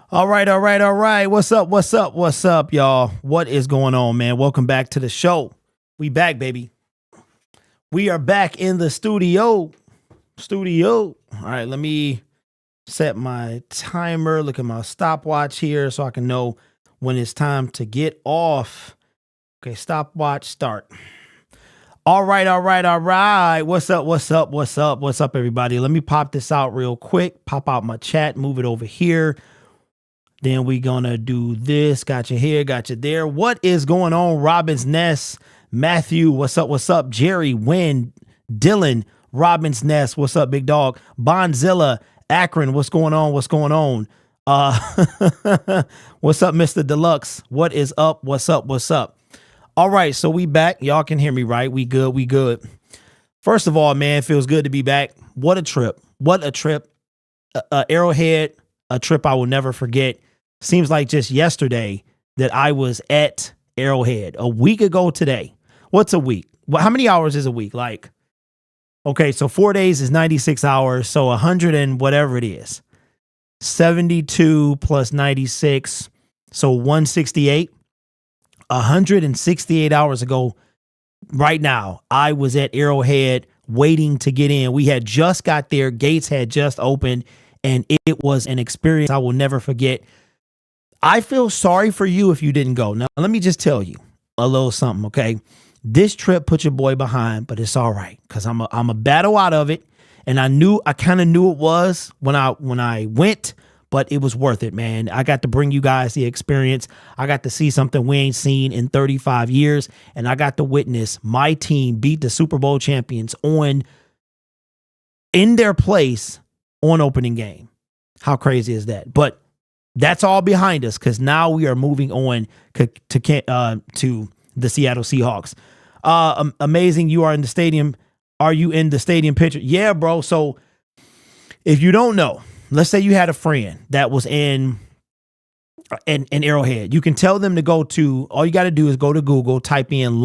All right, all right, all right. What's up, y'all? What is going on, man? Welcome back to the show. We back, baby. We are back in the studio. All right, let me set my timer. Look at my stopwatch here so I can know when it's time to get off. Okay, stopwatch start. All right. What's up, everybody? Let me pop this out real quick. Pop out my chat, move it over here. Then we gonna do this. Got you here, got you there. What is going on? Robin's Nest, Matthew, what's up? Jerry, Wynn, Dylan, Robin's Nest, what's up, big dog? Bonzilla, Akron, what's going on? What's up, Mr. Deluxe? What is up? What's up? All right, so we back. Y'all can hear me, right? We good. First of all, man, it feels good to be back. What a trip. Arrowhead, a trip I will never forget. Seems like just yesterday that I was at Arrowhead. A week ago today. What's a week? Well, how many hours is a week? Like, okay, so 4 days is 96 hours. So 100 and whatever it is. 72 plus 96. So 168. 168 hours ago, right now, I was at Arrowhead waiting to get in. We had just got there. Gates had just opened, and it was an experience I will never forget. I feel sorry for you if you didn't go. Now, let me just tell you a little something, okay? This trip put your boy behind, but it's all right because I'm a battle out of it, and I kind of knew it was when I went. But it was worth it, man. I got to bring you guys the experience. I got to see something we ain't seen in 35 years. And I got to witness my team beat the Super Bowl champions in their place on opening game. How crazy is that? But that's all behind us because now we are moving on to the Seattle Seahawks. Amazing. You are in the stadium. Are you in the stadium picture? Yeah, bro. So if you don't know, let's say you had a friend that was in Arrowhead. You can tell them to go to, all you got to do is go to Google, type in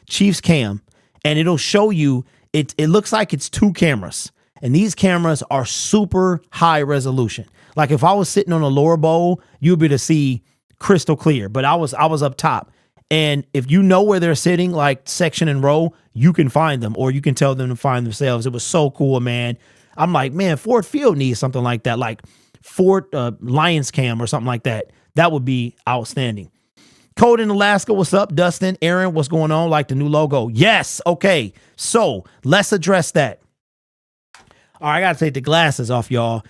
Chiefs cam, and it'll show you, it looks like it's two cameras. And these cameras are super high resolution. Like if I was sitting on a lower bowl, you'd be able to see crystal clear, but I was up top. And if you know where they're sitting, like section and row, you can find them or you can tell them to find themselves. It was so cool, man. I'm like, man, Ford Field needs something like that, like Ford Lions Cam or something like that. That would be outstanding. Code in Alaska, what's up? Dustin, Aaron, what's going on? Like the new logo. Yes, okay. So let's address that. All right, I got to take the glasses off, y'all.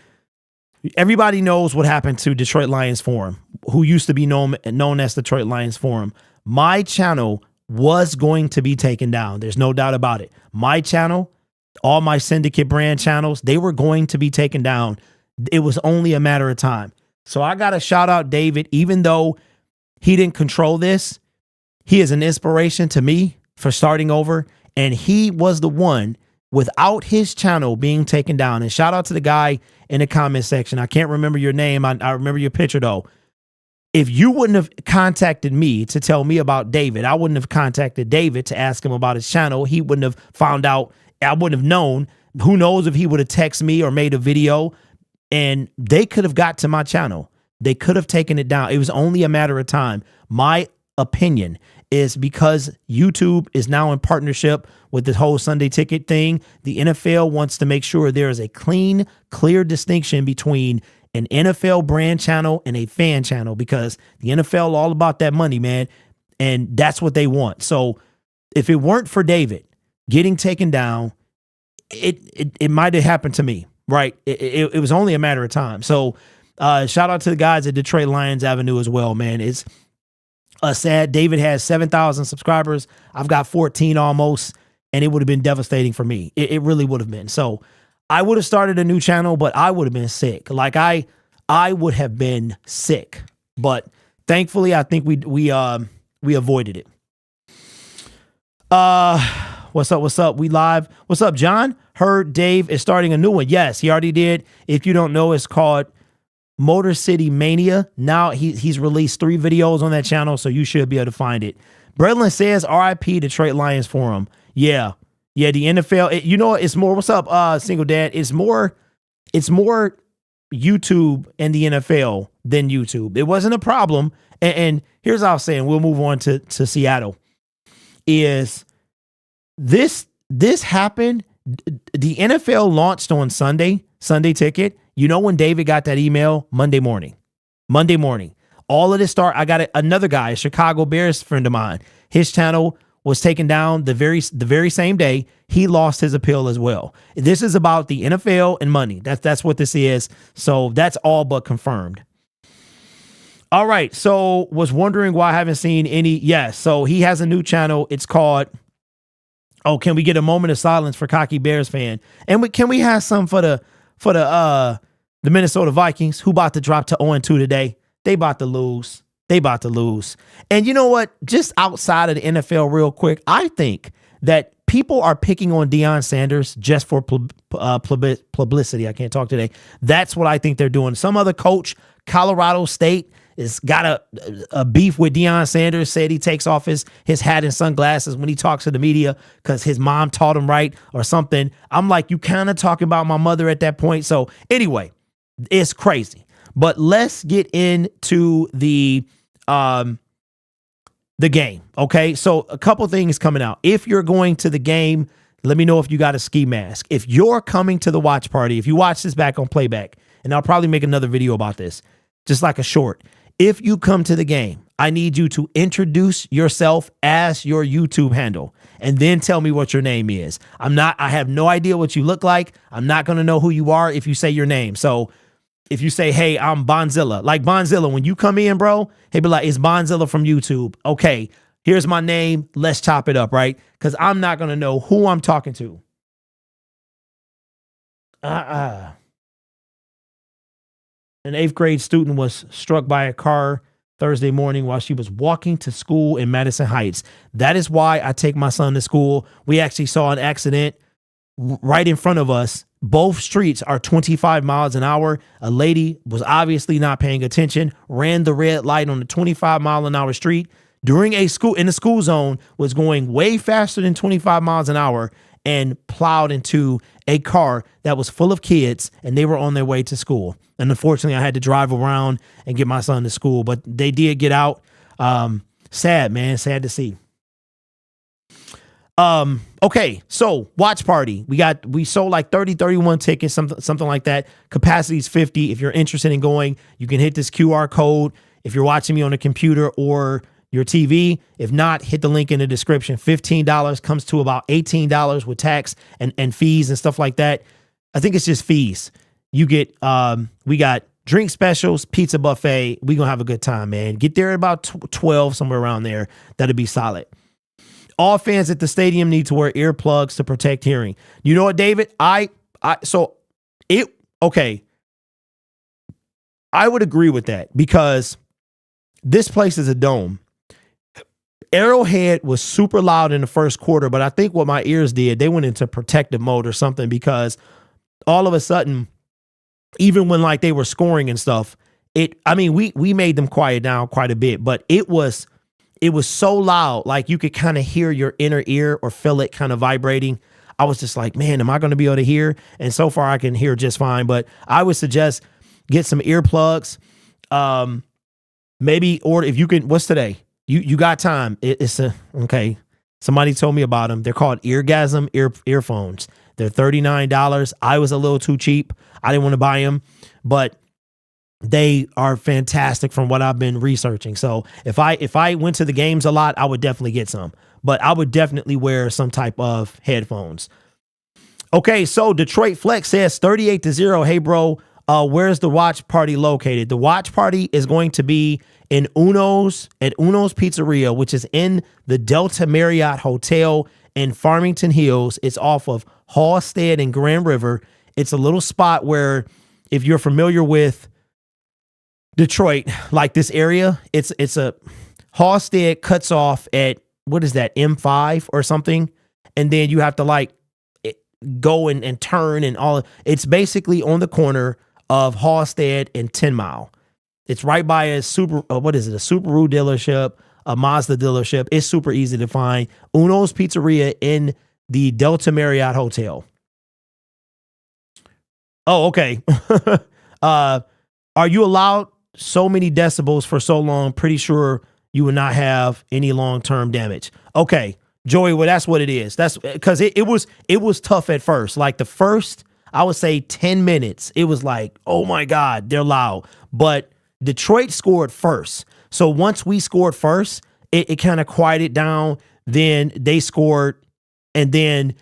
Everybody knows what happened to Detroit Lions Forum, who used to be known as Detroit Lions Forum. My channel was going to be taken down. There's no doubt about it. My channel, all my Syndicate brand channels, they were going to be taken down. It was only a matter of time. So I got to shout out David, even though he didn't control this, he is an inspiration to me for starting over. And he was the one without his channel being taken down. And shout out to the guy in the comment section. I can't remember your name. I remember your picture though. If you wouldn't have contacted me to tell me about David, I wouldn't have contacted David to ask him about his channel. He wouldn't have found out. I wouldn't have known. Who knows if he would have texted me or made a video, and they could have got to my channel. They could have taken it down. It was only a matter of time. My opinion is because YouTube is now in partnership with this whole Sunday Ticket thing. The NFL wants to make sure there is a clean, clear distinction between an NFL brand channel and a fan channel, because the NFL all about that money, man. And that's what they want. So if it weren't for David getting taken down, it might have happened to me, right? It was only a matter of time. So shout out to the guys at Detroit Lions Avenue as well, man. It's sad. David has 7,000 subscribers. I've got 14 almost, and it would have been devastating for me. It really would have been. So I would have started a new channel, but I would have been sick. Like I would have been sick. But thankfully, I think we avoided it. What's up? We live. What's up, John? Heard Dave is starting a new one. Yes, he already did. If you don't know, it's called Motor City Mania. Now he's released 3 videos on that channel, so you should be able to find it. Bredlin says RIP Detroit Lions Forum. Yeah, the NFL. You know, it's more. What's up, Single Dad? It's more YouTube and the NFL than YouTube. It wasn't a problem. And here's what I was saying. We'll move on to Seattle. Is this happened? The NFL launched on Sunday Ticket. You know when David got that email? Monday morning. All of this I got another guy, a Chicago Bears friend of mine. His channel was taken down the very same day. He lost his appeal as well. This is about the NFL and money. That's what this is. So that's all but confirmed. All right. So was wondering why I haven't seen any. Yes. So he has a new channel. It's called, can we get a moment of silence for cocky Bears fan? And can we have some for the Minnesota Vikings, who about to drop to 0-2 today? They about to lose. And you know what? Just outside of the NFL real quick, I think that people are picking on Deion Sanders just for publicity. I can't talk today. That's what I think they're doing. Some other coach, Colorado State, has got a beef with Deion Sanders, said he takes off his hat and sunglasses when he talks to the media because his mom taught him right or something. I'm like, you kind of talking about my mother at that point. So anyway, it's crazy. But let's get into the game. Okay. So a couple things coming out. If you're going to the game, let me know if you got a ski mask. If you're coming to the watch party, if you watch this back on playback, and I'll probably make another video about this, just like a short. If you come to the game, I need you to introduce yourself as your YouTube handle and then tell me what your name is. I have no idea what you look like. I'm not going to know who you are if you say your name. So if you say, hey, I'm Bonzilla, like Bonzilla, when you come in, bro, he'll be like, it's Bonzilla from YouTube. Okay, here's my name. Let's chop it up, right? Because I'm not going to know who I'm talking to. An 8th grade student was struck by a car Thursday morning while she was walking to school in Madison Heights. That is why I take my son to school. We actually saw an accident right in front of us. Both streets are 25 miles an hour. A lady was obviously not paying attention, ran the red light on the 25-mile-an-hour street in the school zone, was going way faster than 25 miles an hour and plowed into a car that was full of kids, and they were on their way to school. And unfortunately, I had to drive around and get my son to school, but they did get out. Sad, man. Sad to see. Okay, so watch party. We sold like 31 tickets, something like that. Capacity is 50. If you're interested in going, you can hit this QR code if you're watching me on a computer or your TV. If not, hit the link in the description. $15 comes to about $18 with tax and fees and stuff like that. I think it's just fees. You get, we got drink specials, pizza buffet. We gonna have a good time, man. Get there at about 12, somewhere around there. That'll be solid. All fans at the stadium need to wear earplugs to protect hearing. You know what, David? I would agree with that because this place is a dome. Arrowhead was super loud in the first quarter, but I think what my ears did, they went into protective mode or something because all of a sudden, even when like they were scoring and stuff, we made them quiet down quite a bit, but it was so loud, like you could kind of hear your inner ear or feel it kind of vibrating. I was just like, man, am I going to be able to hear? And so far I can hear just fine, but I would suggest get some earplugs. Maybe order, if you can, what's today? You got time. Okay. Somebody told me about them. They're called Eargasm earphones. They're $39. I was a little too cheap. I didn't want to buy them, but they are fantastic from what I've been researching. So if I went to the games a lot, I would definitely get some, but I would definitely wear some type of headphones. Okay. So Detroit Flex says 38-0. Hey bro, where's the watch party located? The watch party is going to be at Uno's Pizzeria, which is in the Delta Marriott Hotel in Farmington Hills. It's off of Halstead and Grand River. It's a little spot where, if you're familiar with Detroit, like this area, it's a Halstead cuts off at, what is that, M5 or something, and then you have to like go and turn and all. It's basically on the corner of Halstead and 10 Mile. It's right by a Subaru dealership, a Mazda dealership. It's super easy to find. Uno's Pizzeria in the Delta Marriott Hotel. Oh, okay. Are you allowed so many decibels for so long? Pretty sure you will not have any long-term damage. Okay, Joey, well, that's what it is. That's because it was tough at first. Like the first, I would say 10 minutes, it was like, oh my God, they're loud. But Detroit scored first. So once we scored first, it kind of quieted down. Then they scored. And then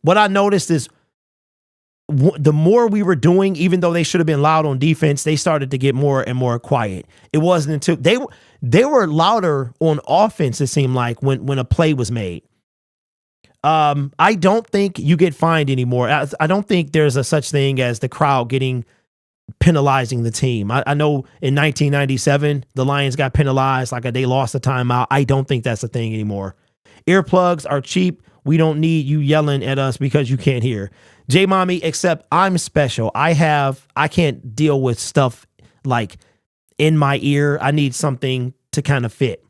what I noticed is the more we were doing, even though they should have been loud on defense, they started to get more and more quiet. It wasn't until they were louder on offense, it seemed like, when a play was made. I don't think you get fined anymore. I don't think there's a such thing as the crowd penalizing the team. I know in 1997, the Lions got penalized, like they lost a timeout. I don't think that's a thing anymore. Earplugs are cheap. We don't need you yelling at us because you can't hear. J Mommy, except I'm special. I can't deal with stuff like in my ear. I need something to kind of fit.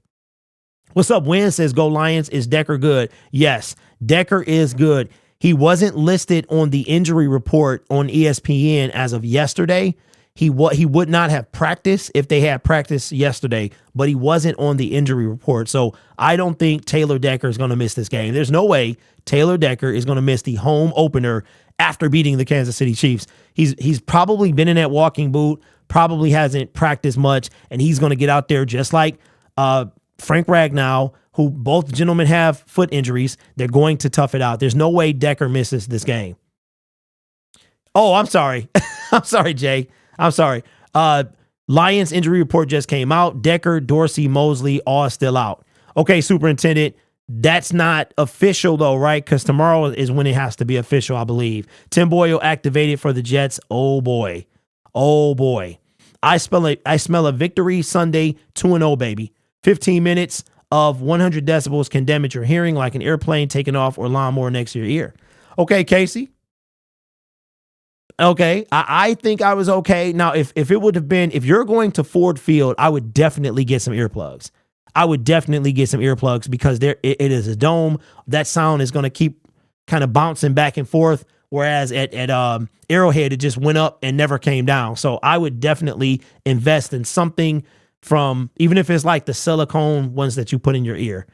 What's up? Win says, go Lions. Is Decker good? Yes, Decker is good. He wasn't listed on the injury report on ESPN as of yesterday. He would not have practiced if they had practiced yesterday, but he wasn't on the injury report. So I don't think Taylor Decker is going to miss this game. There's no way Taylor Decker is going to miss the home opener after beating the Kansas City Chiefs. He's probably been in that walking boot, probably hasn't practiced much, and he's going to get out there just like Frank Ragnow, who both gentlemen have foot injuries. They're going to tough it out. There's no way Decker misses this game. Oh, I'm sorry. I'm sorry, Jay. I'm sorry. Lions injury report just came out. Decker, Dorsey, Mosley, all still out. Okay, Superintendent, that's not official though, right? Because tomorrow is when it has to be official, I believe. Tim Boyle activated for the Jets. Oh boy. Oh boy. I smell a victory Sunday, 2-0, baby. 15 minutes of 100 decibels can damage your hearing like an airplane taking off or lawnmower next to your ear. Okay, Casey. Okay, I think I was okay. Now, if it would have been, if you're going to Ford Field, I would definitely get some earplugs. I would definitely get some earplugs because it is a dome. That sound is going to keep kind of bouncing back and forth. Whereas at Arrowhead, it just went up and never came down. So I would definitely invest in something from, even if it's like the silicone ones that you put in your ear.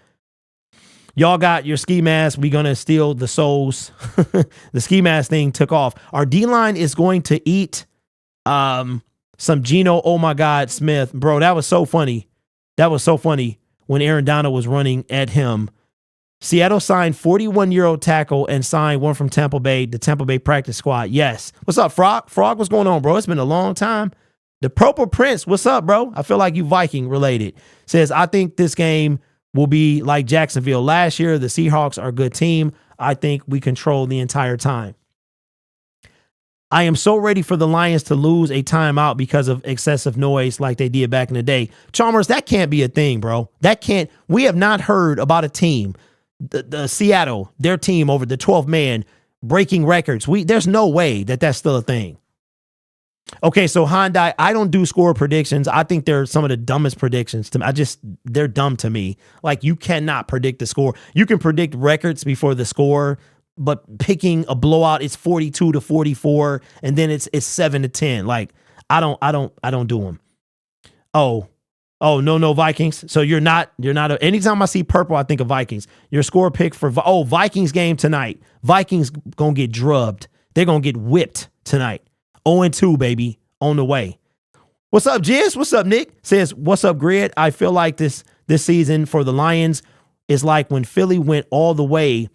Y'all got your ski mask. We're going to steal the souls. The ski mask thing took off. Our D-line is going to eat some Geno, oh my God, Smith. Bro, that was so funny. That was so funny when Aaron Donald was running at him. Seattle signed 41-year-old tackle and signed one from Tampa Bay, the Tampa Bay practice squad. Yes. What's up, Frog? Frog, what's going on, bro? It's been a long time. The Purple Prince, what's up, bro? I feel like you Viking related. Says, I think this game will be like Jacksonville last year. The Seahawks are a good team. I think we control the entire time. I am so ready for the Lions to lose a timeout because of excessive noise like they did back in the day. Chalmers, that can't be a thing, bro. We have not heard about a team, the Seattle, their team over the 12th man breaking records. There's no way that that's still a thing. Okay, so Hyundai, I don't do score predictions. I think they're some of the dumbest predictions to me. They're dumb to me. Like, you cannot predict the score. You can predict records before the score, but picking a blowout, it's 42-44, and then it's 7-10. Like, I don't do them. Oh, no, Vikings. So you're not anytime I see purple, I think of Vikings. Your score pick for Vikings game tonight. Vikings gonna get drubbed. They're gonna get whipped tonight. 0-2, baby, on the way. What's up, Jizz? What's up, Nick? Says, what's up, Grid? I feel like this season for the Lions is like when Philly went all the way.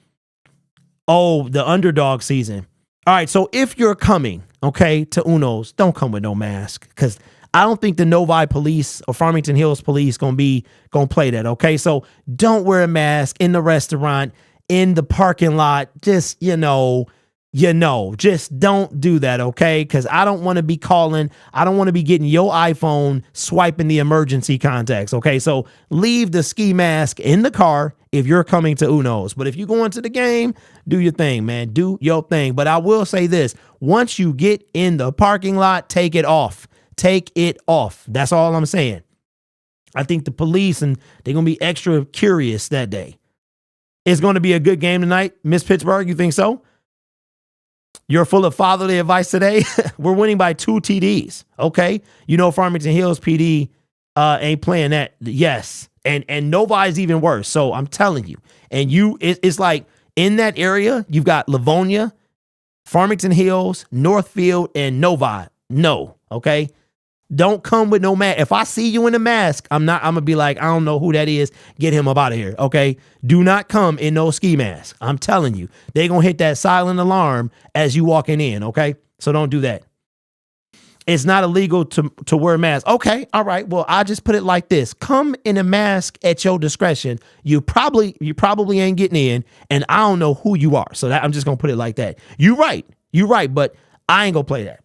Oh, the underdog season. All right, so if you're coming, okay, to Uno's, don't come with no mask, because I don't think the Novi police or Farmington Hills police gonna play that, okay? So don't wear a mask in the restaurant, in the parking lot, just, just don't do that, okay? Because I don't want to be getting your iPhone swiping the emergency contacts, okay? So leave the ski mask in the car if you're coming to Uno's. But if you go into the game, do your thing, man. Do your thing. But I will say this. Once you get in the parking lot, take it off. Take it off. That's all I'm saying. I think the police, and they're going to be extra curious that day. It's going to be a good game tonight. Miss Pittsburgh, you think so? You're full of fatherly advice today. We're winning by 2 TDs. Okay. You know, Farmington Hills PD ain't playing that. Yes. And nobody's even worse. So I'm telling you. And it's like in that area, you've got Livonia, Farmington Hills, Northfield, and Novi. No. Okay. Don't come with no mask. If I see you in a mask, I'm going to be like, I don't know who that is. Get him up out of here. Okay. Do not come in no ski mask. I'm telling you, they're going to hit that silent alarm as you walking in. Okay. So don't do that. It's not illegal to wear a mask. Okay. All right. Well, I just put it like this. Come in a mask at your discretion. You probably ain't getting in, and I don't know who you are. So I'm just going to put it like that. You're right. But I ain't going to play that.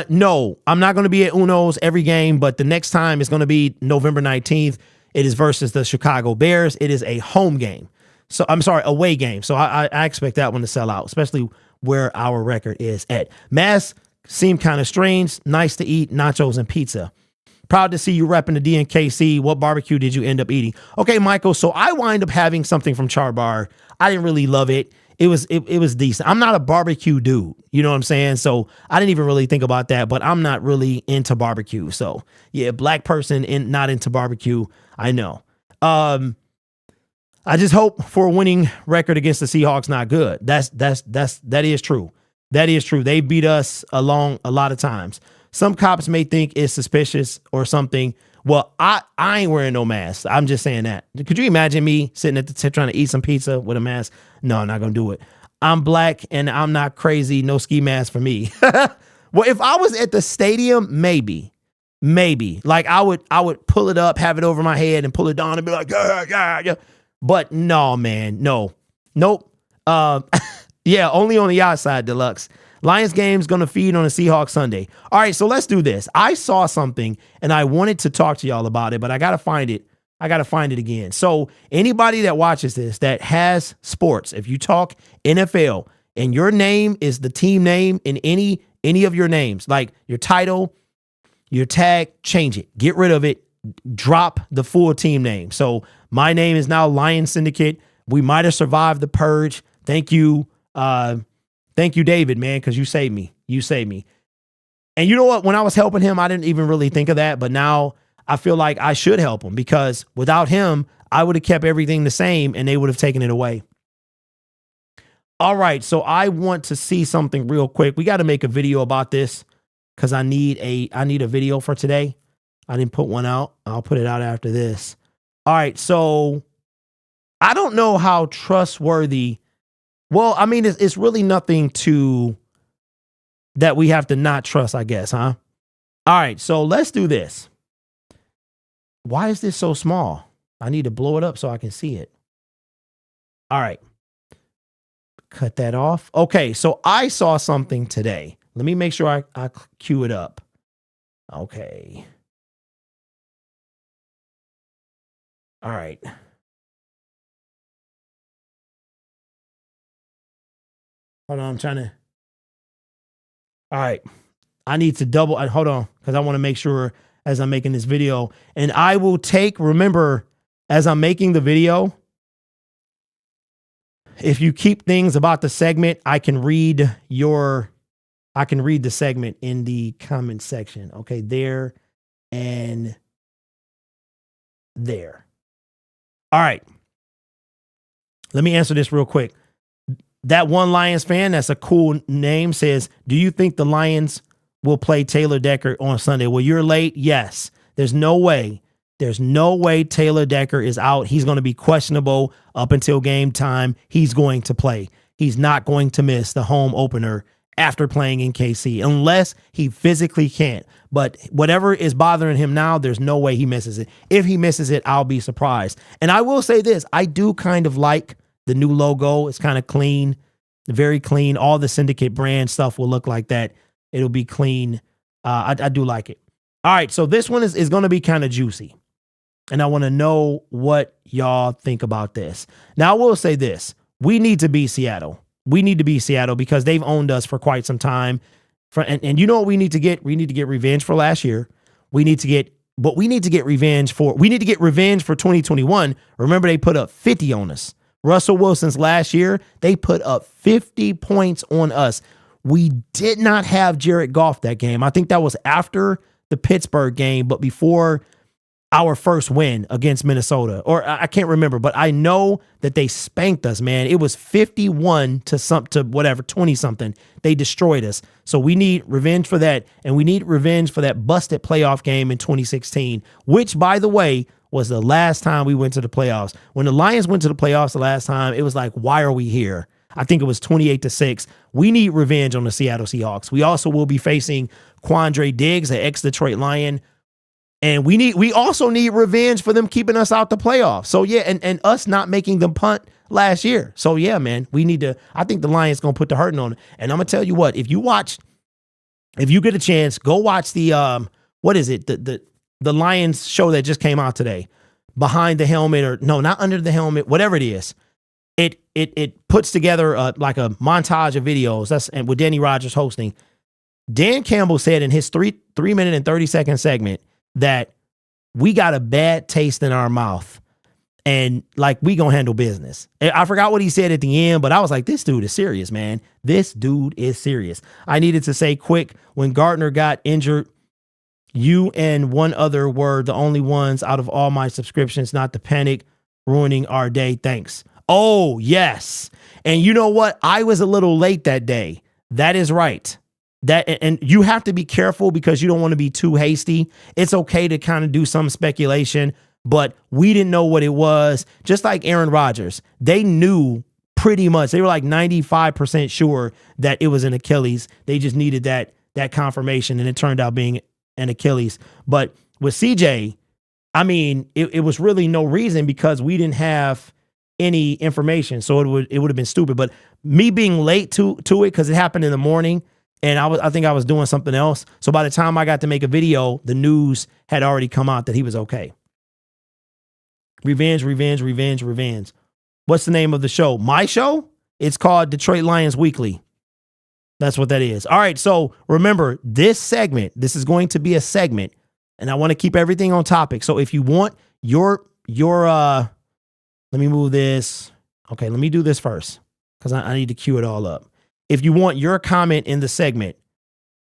No, I'm not going to be at Uno's every game, but the next time is going to be November 19th. It is versus the Chicago Bears. It is a home game. So I'm sorry, away game. So I expect that one to sell out, especially where our record is at. Masks seem kind of strange. Nice to eat nachos and pizza. Proud to see you repping the DNKC. What barbecue did you end up eating? Okay, Michael. So I wind up having something from Char Bar. I didn't really love it. It was decent. I'm not a barbecue dude. You know what I'm saying? So I didn't even really think about that, but I'm not really into barbecue. So yeah, black person not into barbecue. I know. I just hope for a winning record against the Seahawks. Not good. That is true. That is true. They beat us along a lot of times. Some cops may think it's suspicious or something. Well, I ain't wearing no mask. I'm just saying that. Could you imagine me sitting at the tip trying to eat some pizza with a mask? No, I'm not going to do it. I'm black and I'm not crazy. No ski mask for me. Well, if I was at the stadium, maybe. Like I would pull it up, have it over my head and pull it down and be like, yeah. But no, man, no. Nope. Yeah, only on the outside, Deluxe. Lions game's going to feed on a Seahawks Sunday. All right, so let's do this. I saw something and I wanted to talk to y'all about it, but I got to find it. I got to find it again. So anybody that watches this that has sports, if you talk NFL and your name is the team name in any of your names, like your title, your tag, change it. Get rid of it. Drop the full team name. So my name is now Lions Syndicate. We might have survived the purge. Thank you. Thank you, David, man, because you saved me. You saved me. And you know what? When I was helping him, I didn't even really think of that. But now I feel like I should help him because without him, I would have kept everything the same and they would have taken it away. All right. So I want to see something real quick. We got to make a video about this because I need a video for today. I didn't put one out. I'll put it out after this. All right. So I don't know how trustworthy. Well, I mean, it's really nothing that we have to not trust, I guess, huh? All right, so let's do this. Why is this so small? I need to blow it up so I can see it. All right. Cut that off. Okay, so I saw something today. Let me make sure I cue it up. Okay. All right. Hold on, I'm trying to. All right. I need to hold on, because I want to make sure as I'm making this video. And I will remember, as I'm making the video, if you keep things about the segment, I can read the segment in the comment section. Okay, there and there. All right. Let me answer this real quick. That one Lions fan, that's a cool name, says, do you think the Lions will play Taylor Decker on Sunday? Well, you're late. Yes. There's no way. There's no way Taylor Decker is out. He's going to be questionable up until game time. He's going to play. He's not going to miss the home opener after playing in KC unless he physically can't. But whatever is bothering him now, there's no way he misses it. If he misses it, I'll be surprised. And I will say this. I do kind of like the new logo. It's kind of clean, very clean. All the Syndicate brand stuff will look like that. It'll be clean. I do like it. All right, so this one is going to be kind of juicy. And I want to know what y'all think about this. Now, I will say this. We need to beat Seattle. We need to beat Seattle because they've owned us for quite some time. And you know what we need to get? We need to get revenge for last year. We need to get revenge for 2021. Remember, they put up 50 on us. Russell Wilson's last year, they put up 50 points on us. We did not have Jared Goff that game. I think that was after the Pittsburgh game, but before our first win against Minnesota. Or I can't remember, but I know that they spanked us, man. It was 51 to whatever, 20 something. They destroyed us. So we need revenge for that. And we need revenge for that busted playoff game in 2016, which, by the way, was the last time we went to the playoffs. When the Lions went to the playoffs the last time, it was like, why are we here? I think it was 28-6. We need revenge on the Seattle Seahawks. We also will be facing Quandre Diggs, an ex-Detroit Lion. And we also need revenge for them keeping us out the playoffs. So yeah, and us not making them punt last year. So yeah, man, we need to. I think the Lions gonna put the hurting on it. And I'm gonna tell you what, if you get a chance, go watch the what is it? The Lions show that just came out today. Behind the helmet, or no, not under the helmet, whatever it is. It puts together like a montage of videos. And with Danny Rogers hosting. Dan Campbell said in his 3 minute and 30-second segment that we got a bad taste in our mouth and like we gonna handle business. I forgot what he said at the end, but I was like, this dude is serious, man. This dude is serious. I needed to say quick, when Gardner got injured, you and one other were the only ones out of all my subscriptions not to panic, ruining our day. Thanks. Oh, yes. And you know what? I was a little late that day. That is right. And you have to be careful because you don't want to be too hasty. It's okay to kind of do some speculation, but we didn't know what it was. Just like Aaron Rodgers, they knew pretty much. They were like 95% sure that it was an Achilles. They just needed that confirmation, and it turned out being an Achilles. But with CJ, I mean, it was really no reason because we didn't have any information, so it would have been stupid. But me being late to it because it happened in the morning. And I think I was doing something else. So by the time I got to make a video, the news had already come out that he was okay. Revenge. What's the name of the show? My show? It's called Detroit Lions Weekly. That's what that is. All right. So remember, this is going to be a segment, and I want to keep everything on topic. So if you want your let me move this. Okay, let me do this first because I need to cue it all up. If you want your comment in the segment,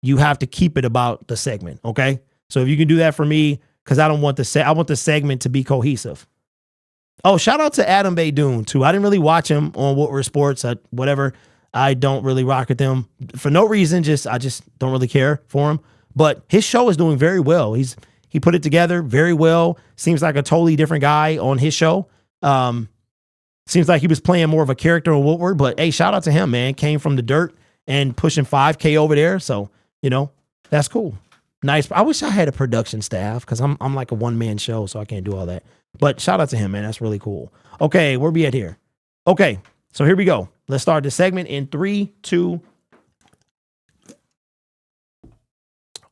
you have to keep it about the segment, okay? So if you can do that for me, because I want the segment to be cohesive. Oh, shout out to Adam Baydoun, too. I didn't really watch him on What Were Sports, whatever. I don't really rock with him for no reason. I just don't really care for him. But his show is doing very well. He put it together very well. Seems like a totally different guy on his show. Seems like he was playing more of a character on Woodward, but hey, shout out to him, man. Came from the dirt and pushing 5K over there. So, that's cool. Nice. I wish I had a production staff because I'm like a one-man show, so I can't do all that. But shout out to him, man. That's really cool. Okay, where we at here? Okay, so here we go. Let's start the segment in 3, 2,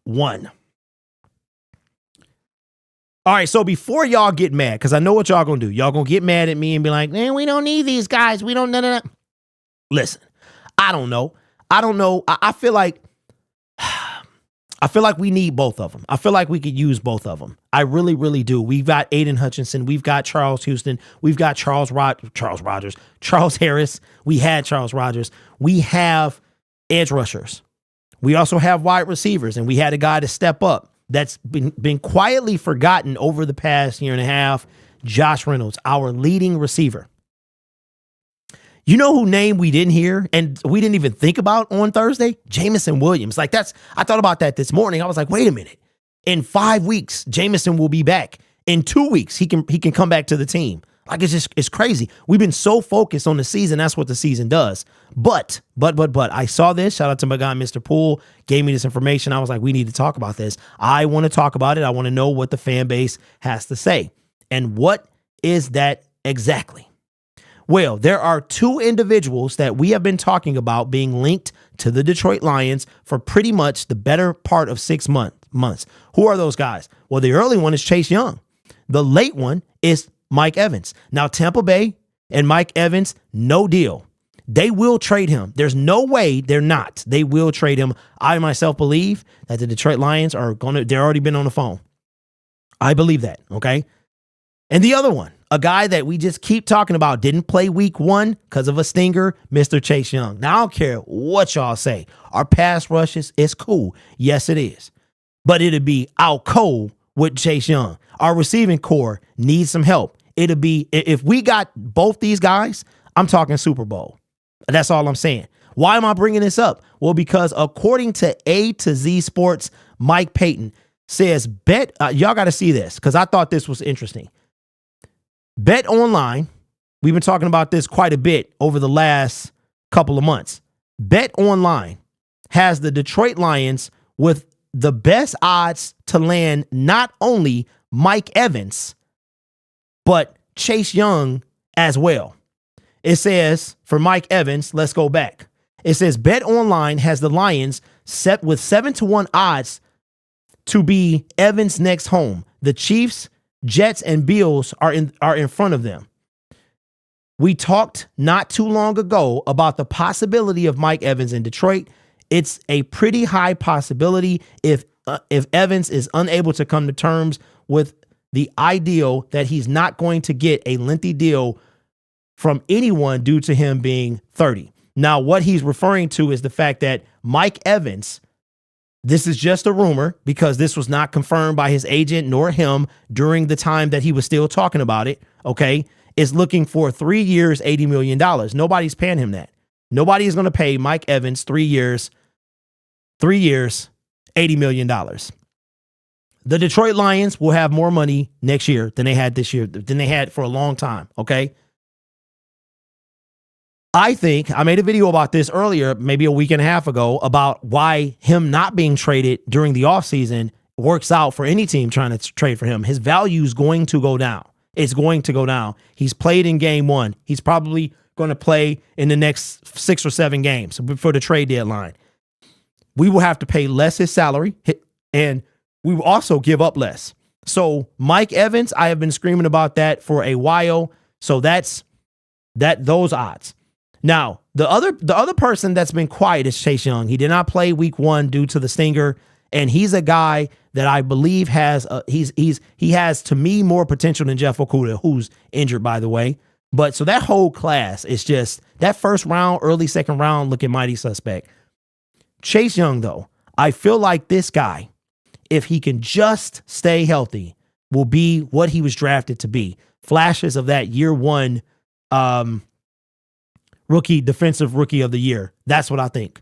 1. All right, so before y'all get mad, because I know what y'all gonna do. Y'all gonna get mad at me and be like, man, we don't need these guys. We don't, no. Listen, I don't know. I feel like we need both of them. I feel like we could use both of them. I really, really do. We've got Aiden Hutchinson. We've got Charles Houston. We've got Charles Harris. We had Charles Rogers. We have edge rushers. We also have wide receivers, and we had a guy to step up that's been quietly forgotten over the past year and a half. Josh Reynolds, our leading receiver. You know who name we didn't hear and we didn't even think about on Thursday? Jamison Williams. I thought about that this morning. I was like, wait a minute. In 5 weeks, Jamison will be back. In 2 weeks, he can come back to the team. Like, it's crazy. We've been so focused on the season. That's what the season does. But I saw this. Shout out to my guy, Mr. Poole, gave me this information. I was like, we need to talk about this. I want to talk about it. I want to know what the fan base has to say. And what is that exactly? Well, there are 2 individuals that we have been talking about being linked to the Detroit Lions for pretty much the better part of 6 months. Who are those guys? Well, the early one is Chase Young. The late one is Mike Evans. Now, Tampa Bay and Mike Evans, no deal. They will trade him. There's no way they're not. They will trade him. I myself believe that the Detroit Lions they're already been on the phone. I believe that, okay? And the other one, A guy that we just keep talking about didn't play week 1 because of a stinger, Mr. Chase Young. Now, I don't care what y'all say. Our pass rushes is cool. Yes, it is. But it'd be out cold with Chase Young. Our receiving core needs some help. It'd be, if we got both these guys, I'm talking Super Bowl. That's all I'm saying. Why am I bringing this up? Well, because according to A to Z Sports, Mike Payton says, y'all got to see this because I thought this was interesting. Bet Online, we've been talking about this quite a bit over the last couple of months. Bet Online has the Detroit Lions with the best odds to land not only Mike Evans, but Chase Young as well. It says for Mike Evans, let's go back. It says Bet Online has the Lions set with 7-1 odds to be Evans' next home. The Chiefs, Jets, and Bills are in front of them. We talked not too long ago about the possibility of Mike Evans in Detroit. It's a pretty high possibility if Evans is unable to come to terms with the ideal that he's not going to get a lengthy deal from anyone due to him being 30. Now, what he's referring to is the fact that Mike Evans, this is just a rumor because this was not confirmed by his agent nor him during the time that he was still talking about it, okay, is looking for 3 years, $80 million. Nobody's paying him that. Nobody is going to pay Mike Evans 3 years, $80 million. The Detroit Lions will have more money next year than they had this year, than they had for a long time, okay? I think I made a video about this earlier, maybe a week and a half ago, about why him not being traded during the offseason works out for any team trying to trade for him. His value is going to go down. It's going to go down. He's played in game 1. He's probably going to play in the next 6 or 7 games before the trade deadline. We will have to pay less his salary, and we will also give up less. So Mike Evans, I have been screaming about that for a while. So that's those odds. Now, the other person that's been quiet is Chase Young. He did not play week 1 due to the stinger, and he's a guy that I believe has he has to me more potential than Jeff Okudah, who's injured, by the way. But so that whole class is just that first round, early second round looking mighty suspect. Chase Young, though, I feel like this guy, if he can just stay healthy, will be what he was drafted to be. Flashes of that year 1 defensive rookie of the year. That's what I think.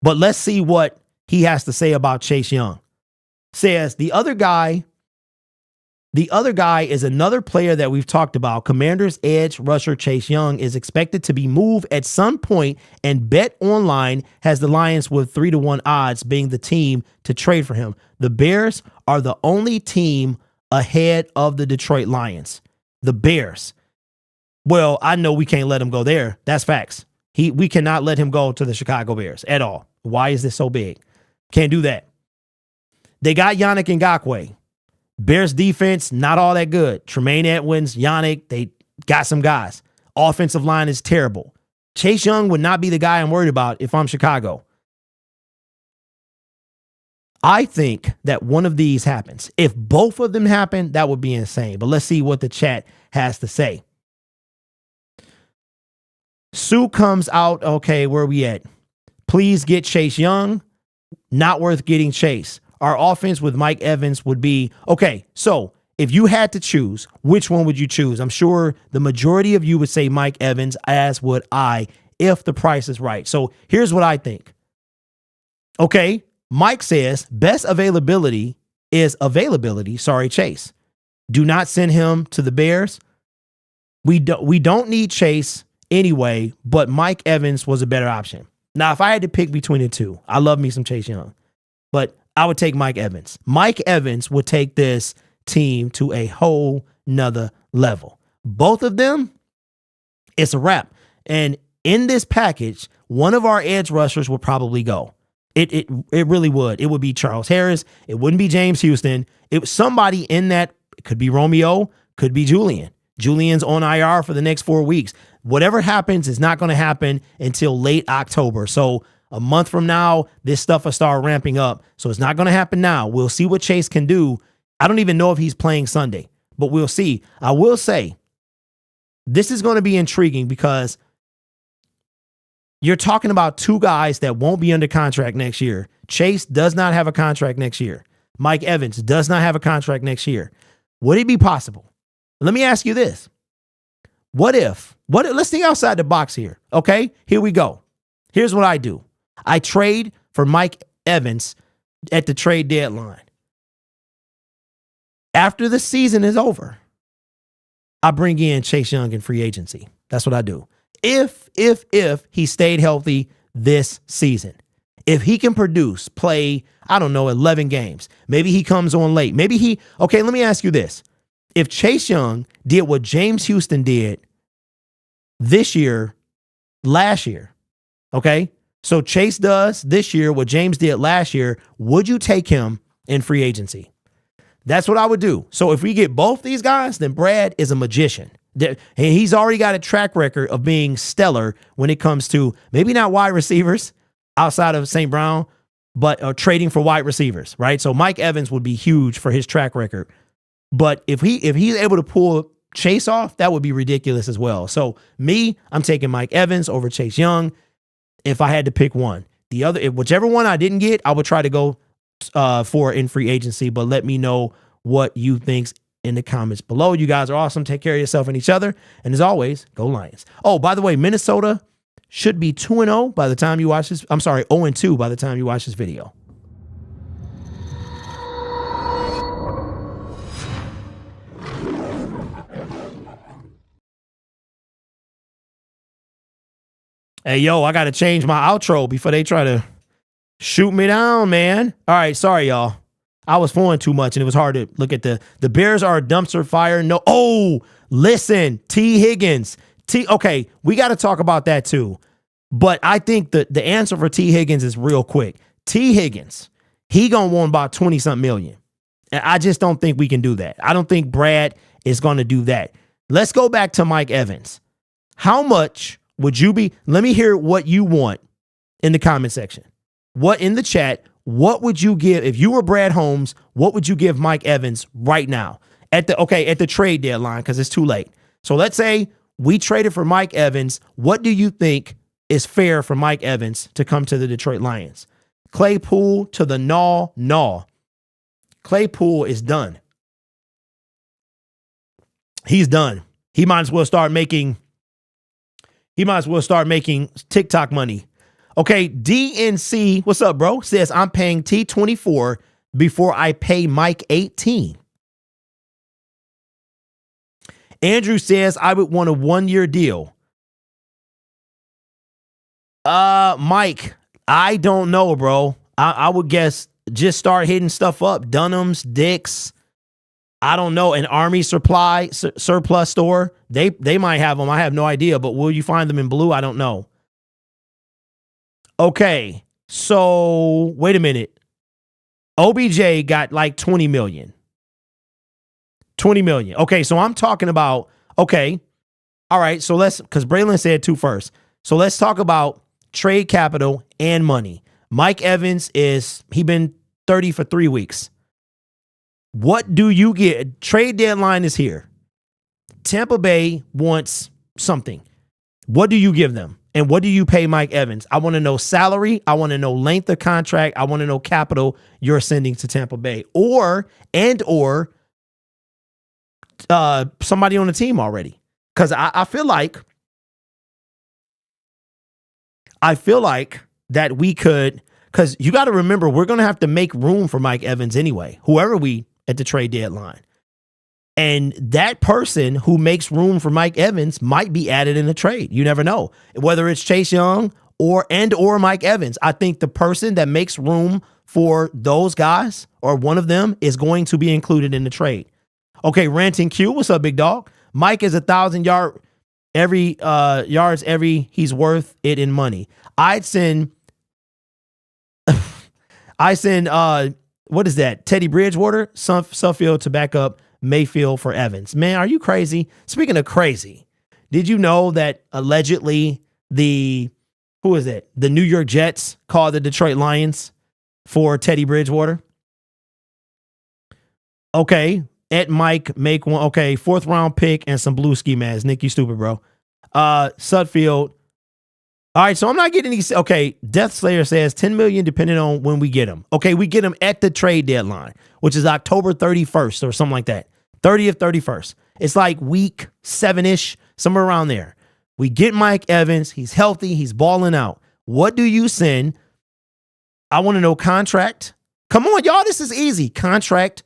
But let's see what he has to say about Chase Young. Says the other guy is another player that we've talked about. Commanders edge rusher Chase Young is expected to be moved at some point, and Bet Online has the Lions with 3-1 odds being the team to trade for him. The Bears are the only team ahead of the Detroit Lions. The Bears. Well, I know we can't let him go there. That's facts. We cannot let him go to the Chicago Bears at all. Why is this so big? Can't do that. They got Yannick Ngakoue. Bears defense, not all that good. Tremaine Edmonds, Yannick, they got some guys. Offensive line is terrible. Chase Young would not be the guy I'm worried about if I'm Chicago. I think that one of these happens. If both of them happen, that would be insane. But let's see what the chat has to say. Sue comes out. Okay, where are we at? Please get Chase Young. Not worth getting Chase. Our offense with Mike Evans would be, okay, so if you had to choose, which one would you choose? I'm sure the majority of you would say Mike Evans, as would I, if the price is right. So here's what I think. Okay, Mike says best availability is availability. Sorry, Chase. Do not send him to the Bears. We don't need Chase anyway, but Mike Evans was a better option. Now, if I had to pick between the two, I love me some Chase Young, but I would take Mike Evans. Mike Evans would take this team to a whole nother level. Both of them, it's a wrap. And in this package, one of our edge rushers would probably go. It really would. It would be Charles Harris. It wouldn't be James Houston. It was somebody in that. It could be Romeo, could be Julian. Julian's on IR for the next 4 weeks. Whatever happens is not going to happen until late October. So a month from now, this stuff will start ramping up. So it's not going to happen now. We'll see what Chase can do. I don't even know if he's playing Sunday, but we'll see. I will say this is going to be intriguing because you're talking about two guys that won't be under contract next year. Chase does not have a contract next year. Mike Evans does not have a contract next year. Would it be possible? Let me ask you this. Let's think outside the box here. Okay, here we go. Here's what I do. I trade for Mike Evans at the trade deadline. After the season is over, I bring in Chase Young in free agency. That's what I do. If he stayed healthy this season, if he can play, I don't know, 11 games, maybe he comes on late. Okay, let me ask you this. If Chase Young did what James Houston did last year, okay? So Chase does this year what James did last year, would you take him in free agency? That's what I would do. So if we get both these guys, then Brad is a magician. He's already got a track record of being stellar when it comes to maybe not wide receivers outside of St. Brown, but trading for wide receivers, right? So Mike Evans would be huge for his track record. But if he's able to pull Chase off, that would be ridiculous as well. So I'm taking Mike Evans over Chase Young if I had to pick one. Whichever one I didn't get, I would try to go for in free agency, but let me know what you think in the comments below. You guys are awesome. Take care of yourself and each other. And as always, go Lions. Oh, by the way, Minnesota should be 2-0 by the time you watch this. I'm sorry, 0-2 by the time you watch this video. Hey, yo, I got to change my outro before they try to shoot me down, man. All right, sorry, y'all. I was flowing too much, and it was hard to look at the Bears are a dumpster fire. No, listen, T. Higgins. Okay, we got to talk about that too. But I think the answer for T. Higgins is real quick. T. Higgins, he gonna want about 20-something million. And I just don't think we can do that. I don't think Brad is gonna do that. Let's go back to Mike Evans. How much would you be? Let me hear what you want in the comment section. What in the chat? What would you give if you were Brad Holmes? What would you give Mike Evans right now at the trade deadline? Because it's too late. So let's say we traded for Mike Evans. What do you think is fair for Mike Evans to come to the Detroit Lions? Claypool to the no. Claypool is done. He's done. He might as well start making TikTok money. Okay, DNC, what's up, bro? Says, I'm paying T24 before I pay Mike 18. Andrew says, I would want a 1-year deal. Mike, I don't know, bro. I would guess just start hitting stuff up. Dunham's, Dick's, I don't know, an Army supply surplus store. They might have them. I have no idea, but will you find them in blue? I don't know. Okay, so wait a minute. OBJ got like 20 million. 20 million. Okay, so I'm talking about, okay, all right, so because Braylon said 2 first. So let's talk about trade capital and money. Mike Evans he been 30 for 3 weeks. What do you get? Trade deadline is here. Tampa Bay wants something. What do you give them? And what do you pay Mike Evans? I want to know salary. I want to know length of contract. I want to know capital you're sending to Tampa Bay or somebody on the team already. Because I feel like that we could, because you got to remember, we're going to have to make room for Mike Evans anyway, whoever we at the trade deadline. And that person who makes room for Mike Evans might be added in a trade. You never know. Whether it's Chase Young or Mike Evans. I think the person that makes room for those guys or one of them is going to be included in the trade. Okay, Ranting Q, what's up, big dog? Mike is 1,000 yards every he's worth it in money. I send what is that? Teddy Bridgewater, Suffield to back up Mayfield for Evans. Man, are you crazy? Speaking of crazy, did you know that allegedly the New York Jets called the Detroit Lions for Teddy Bridgewater? Okay, At Mike, make one. Okay, 4th round pick and some blue ski masks. Nick, you stupid, bro. Sutfield. All right, so I'm not getting these. Okay, Death Slayer says 10 million depending on when we get them. Okay, we get them at the trade deadline, which is October 31st or something like that. 30th, 31st. It's like week 7-ish, somewhere around there. We get Mike Evans. He's healthy. He's balling out. What do you send? I want to know contract. Come on, y'all. This is easy. Contract.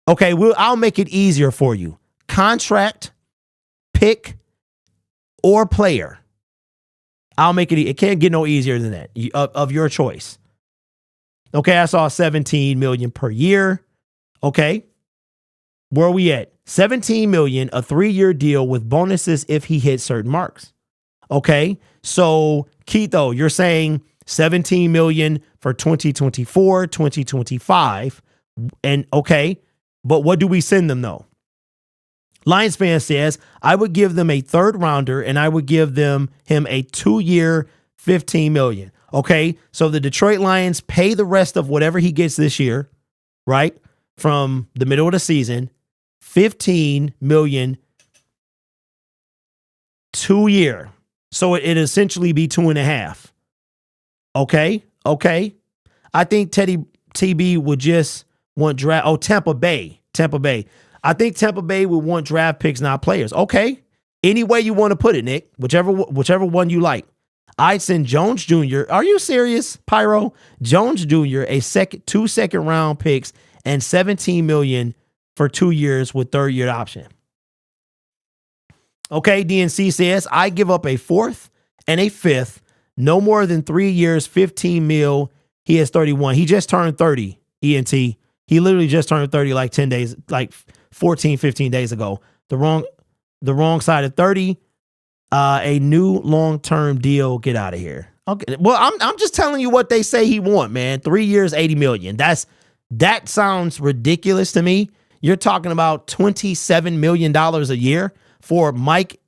Okay, I'll make it easier for you. Contract, pick, or player. I'll make it. It can't get no easier than that. Of your choice. Okay, I saw 17 million per year. Okay, where are we at? 17 million, a 3-year deal with bonuses if he hits certain marks. Okay, so Keitho, you're saying 17 million for 2024, 2025, and okay, but what do we send them though? Lions fan says, I would give them a 3rd rounder and I would give him a 2-year, 15 million. Okay, so the Detroit Lions pay the rest of whatever he gets this year, right? From the middle of the season, 15 million, 2-year. So it'd essentially be 2.5. Okay. I think Teddy TB would just want draft. Oh, Tampa Bay. I think Tampa Bay would want draft picks, not players. Okay. Any way you want to put it, Nick, whichever one you like. I'd send Jones Jr. Are you serious, Pyro? Jones Jr. 2 second-round picks and 17 million for 2 years with 3rd-year option. Okay, DNC says, I give up a 4th and a 5th, no more than 3 years, 15 mil. He has 31. He just turned 30, ENT. He literally just turned 30 like 10 days, like 14, 15 days ago. The wrong side of 30. A new long-term deal. Get out of here. Okay. Well, I'm just telling you what they say he want, man. 3 years, 80 million. That sounds ridiculous to me. You're talking about $27 million a year for Mike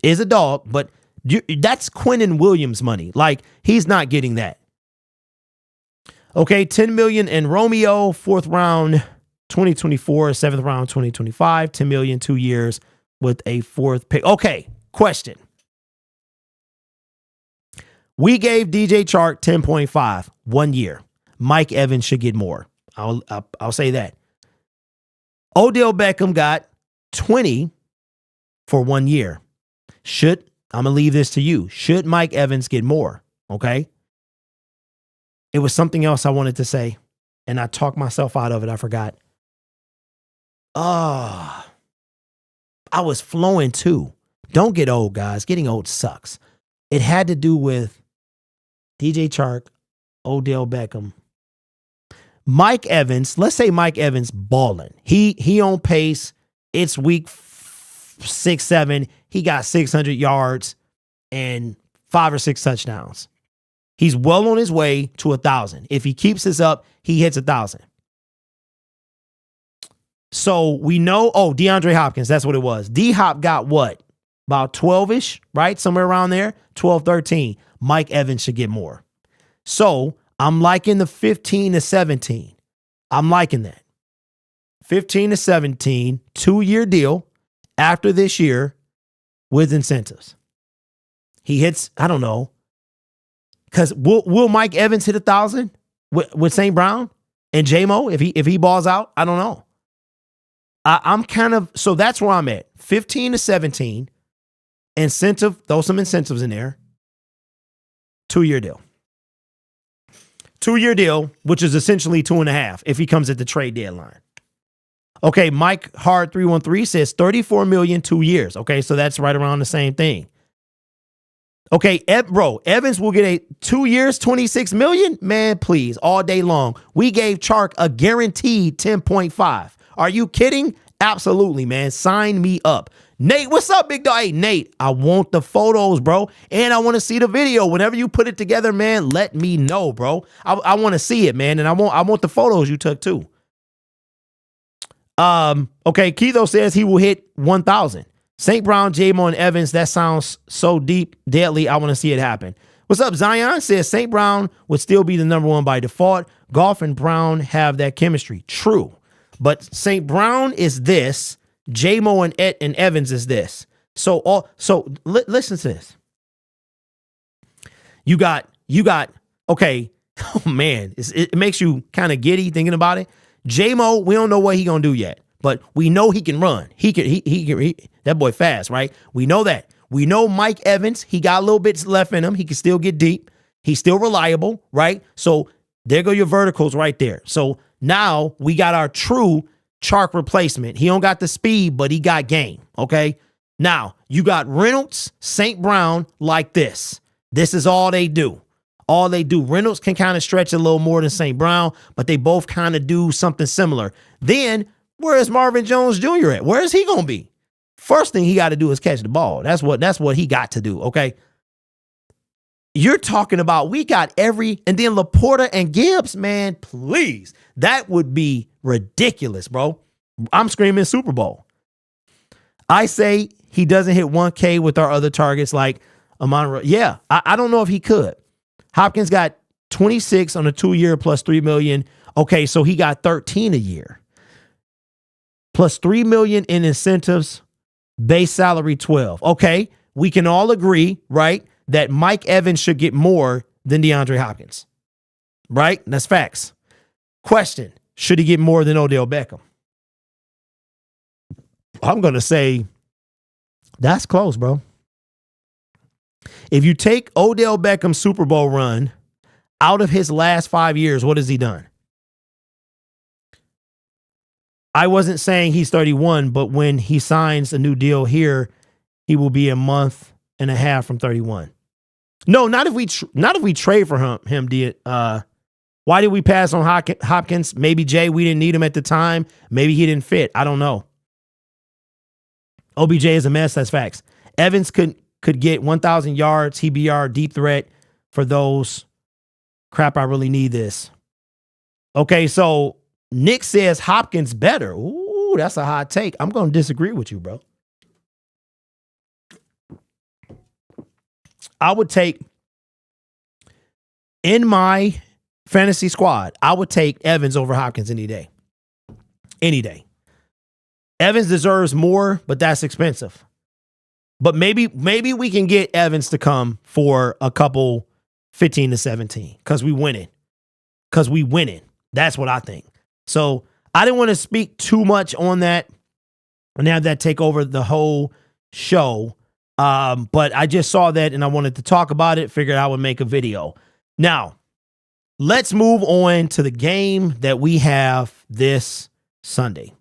is a dog, but that's Quinnen Williams money. Like, he's not getting that. Okay, 10 million in Romeo, 4th round 2024, 7th round 2025, 10 million, 2 years with a 4th pick. Okay, question. We gave DJ Chark 10.5 1 year. Mike Evans should get more. I'll say that. Odell Beckham got 20 for 1 year. I'm going to leave this to you. Should Mike Evans get more? Okay. It was something else I wanted to say, and I talked myself out of it. I forgot. I was flowing too. Don't get old, guys. Getting old sucks. It had to do with DJ Chark, Odell Beckham, Mike Evans. Let's say Mike Evans balling. He on pace. It's week 6, 7. He got 600 yards and 5 or 6 touchdowns. He's well on his way to 1,000. If he keeps this up, he hits 1,000. So we know, DeAndre Hopkins, that's what it was. D-Hop got what? About 12-ish, right? Somewhere around there, 12, 13. Mike Evans should get more. So I'm liking the 15 to 17. I'm liking that. 15 to 17, 2-year deal after this year with incentives. He hits, I don't know, because will Mike Evans hit 1,000 with St. Brown and JAMO if he balls out? I don't know. I'm kind of, so that's where I'm at. 15 to 17, incentive, throw some incentives in there. 2-year deal. 2-year deal, which is essentially 2.5 if he comes at the trade deadline. Okay, Mike Hard 313 says 34 million 2 years. Okay, so that's right around the same thing. Okay, Evans will get a 2 years, 26 million. Man, please, all day long. We gave Chark a guaranteed 10.5. Are you kidding? Absolutely, man. Sign me up. Nate, what's up, big dog? Hey, Nate, I want the photos, bro. And I want to see the video. Whenever you put it together, man, let me know, bro. I want to see it, man. And I want the photos you took too. Okay, Keitho says he will hit 1,000. St. Brown, JAMO, and Evans, that sounds so deep, deadly. I want to see it happen. What's up? Zion says St. Brown would still be the number 1 by default. Goff and Brown have that chemistry. True. But St. Brown is this. JAMO and Evans is this. So listen to this. You got okay. Oh man, it makes you kind of giddy thinking about it. JAMO, we don't know what he gonna do yet, but we know he can run. He that boy fast, right? We know that. We know Mike Evans, he got a little bit left in him. He can still get deep. He's still reliable, right? So there go your verticals right there. So now we got our true Chark replacement. He don't got the speed, but he got game, okay? Now, you got Reynolds, St. Brown like this. This is all they do. All they do. Reynolds can kind of stretch a little more than St. Brown, but they both kind of do something similar. Then, where is Marvin Jones Jr. at? Where is he going to be? First thing he got to do is catch the ball. That's what he got to do, okay? You're talking about we got and then Laporta and Gibbs, man, please. That would be ridiculous, bro. I'm screaming Super Bowl. I say he doesn't hit 1K with our other targets like Amon. Yeah, I don't know if he could. Hopkins got 26 on a 2-year plus $3 million. Okay, so he got 13 a year. Plus $3 million in incentives, base salary 12. Okay, we can all agree, right, that Mike Evans should get more than DeAndre Hopkins. Right? That's facts. Question, should he get more than Odell Beckham? I'm going to say that's close, bro. If you take Odell Beckham's Super Bowl run out of his last 5 years, what has he done? I wasn't saying he's 31, but when he signs a new deal here, he will be a month and a half from 31. No, not if we trade for him. Why did we pass on Hopkins? Maybe Jay, we didn't need him at the time. Maybe he didn't fit. I don't know. OBJ is a mess. That's facts. Evans could get 1,000 yards. He'd be our deep threat for those. Crap, I really need this. Okay, so Nick says Hopkins better. Ooh, that's a hot take. I'm going to disagree with you, bro. I would take, in my fantasy squad, I would take Evans over Hopkins any day. Any day. Evans deserves more, but that's expensive. But maybe we can get Evans to come for a couple 15 to 17 because we winning. Because we winning. That's what I think. So I didn't want to speak too much on that and have that take over the whole show. But I just saw that and I wanted to talk about it. Figured I would make a video. Now, let's move on to the game that we have this Sunday.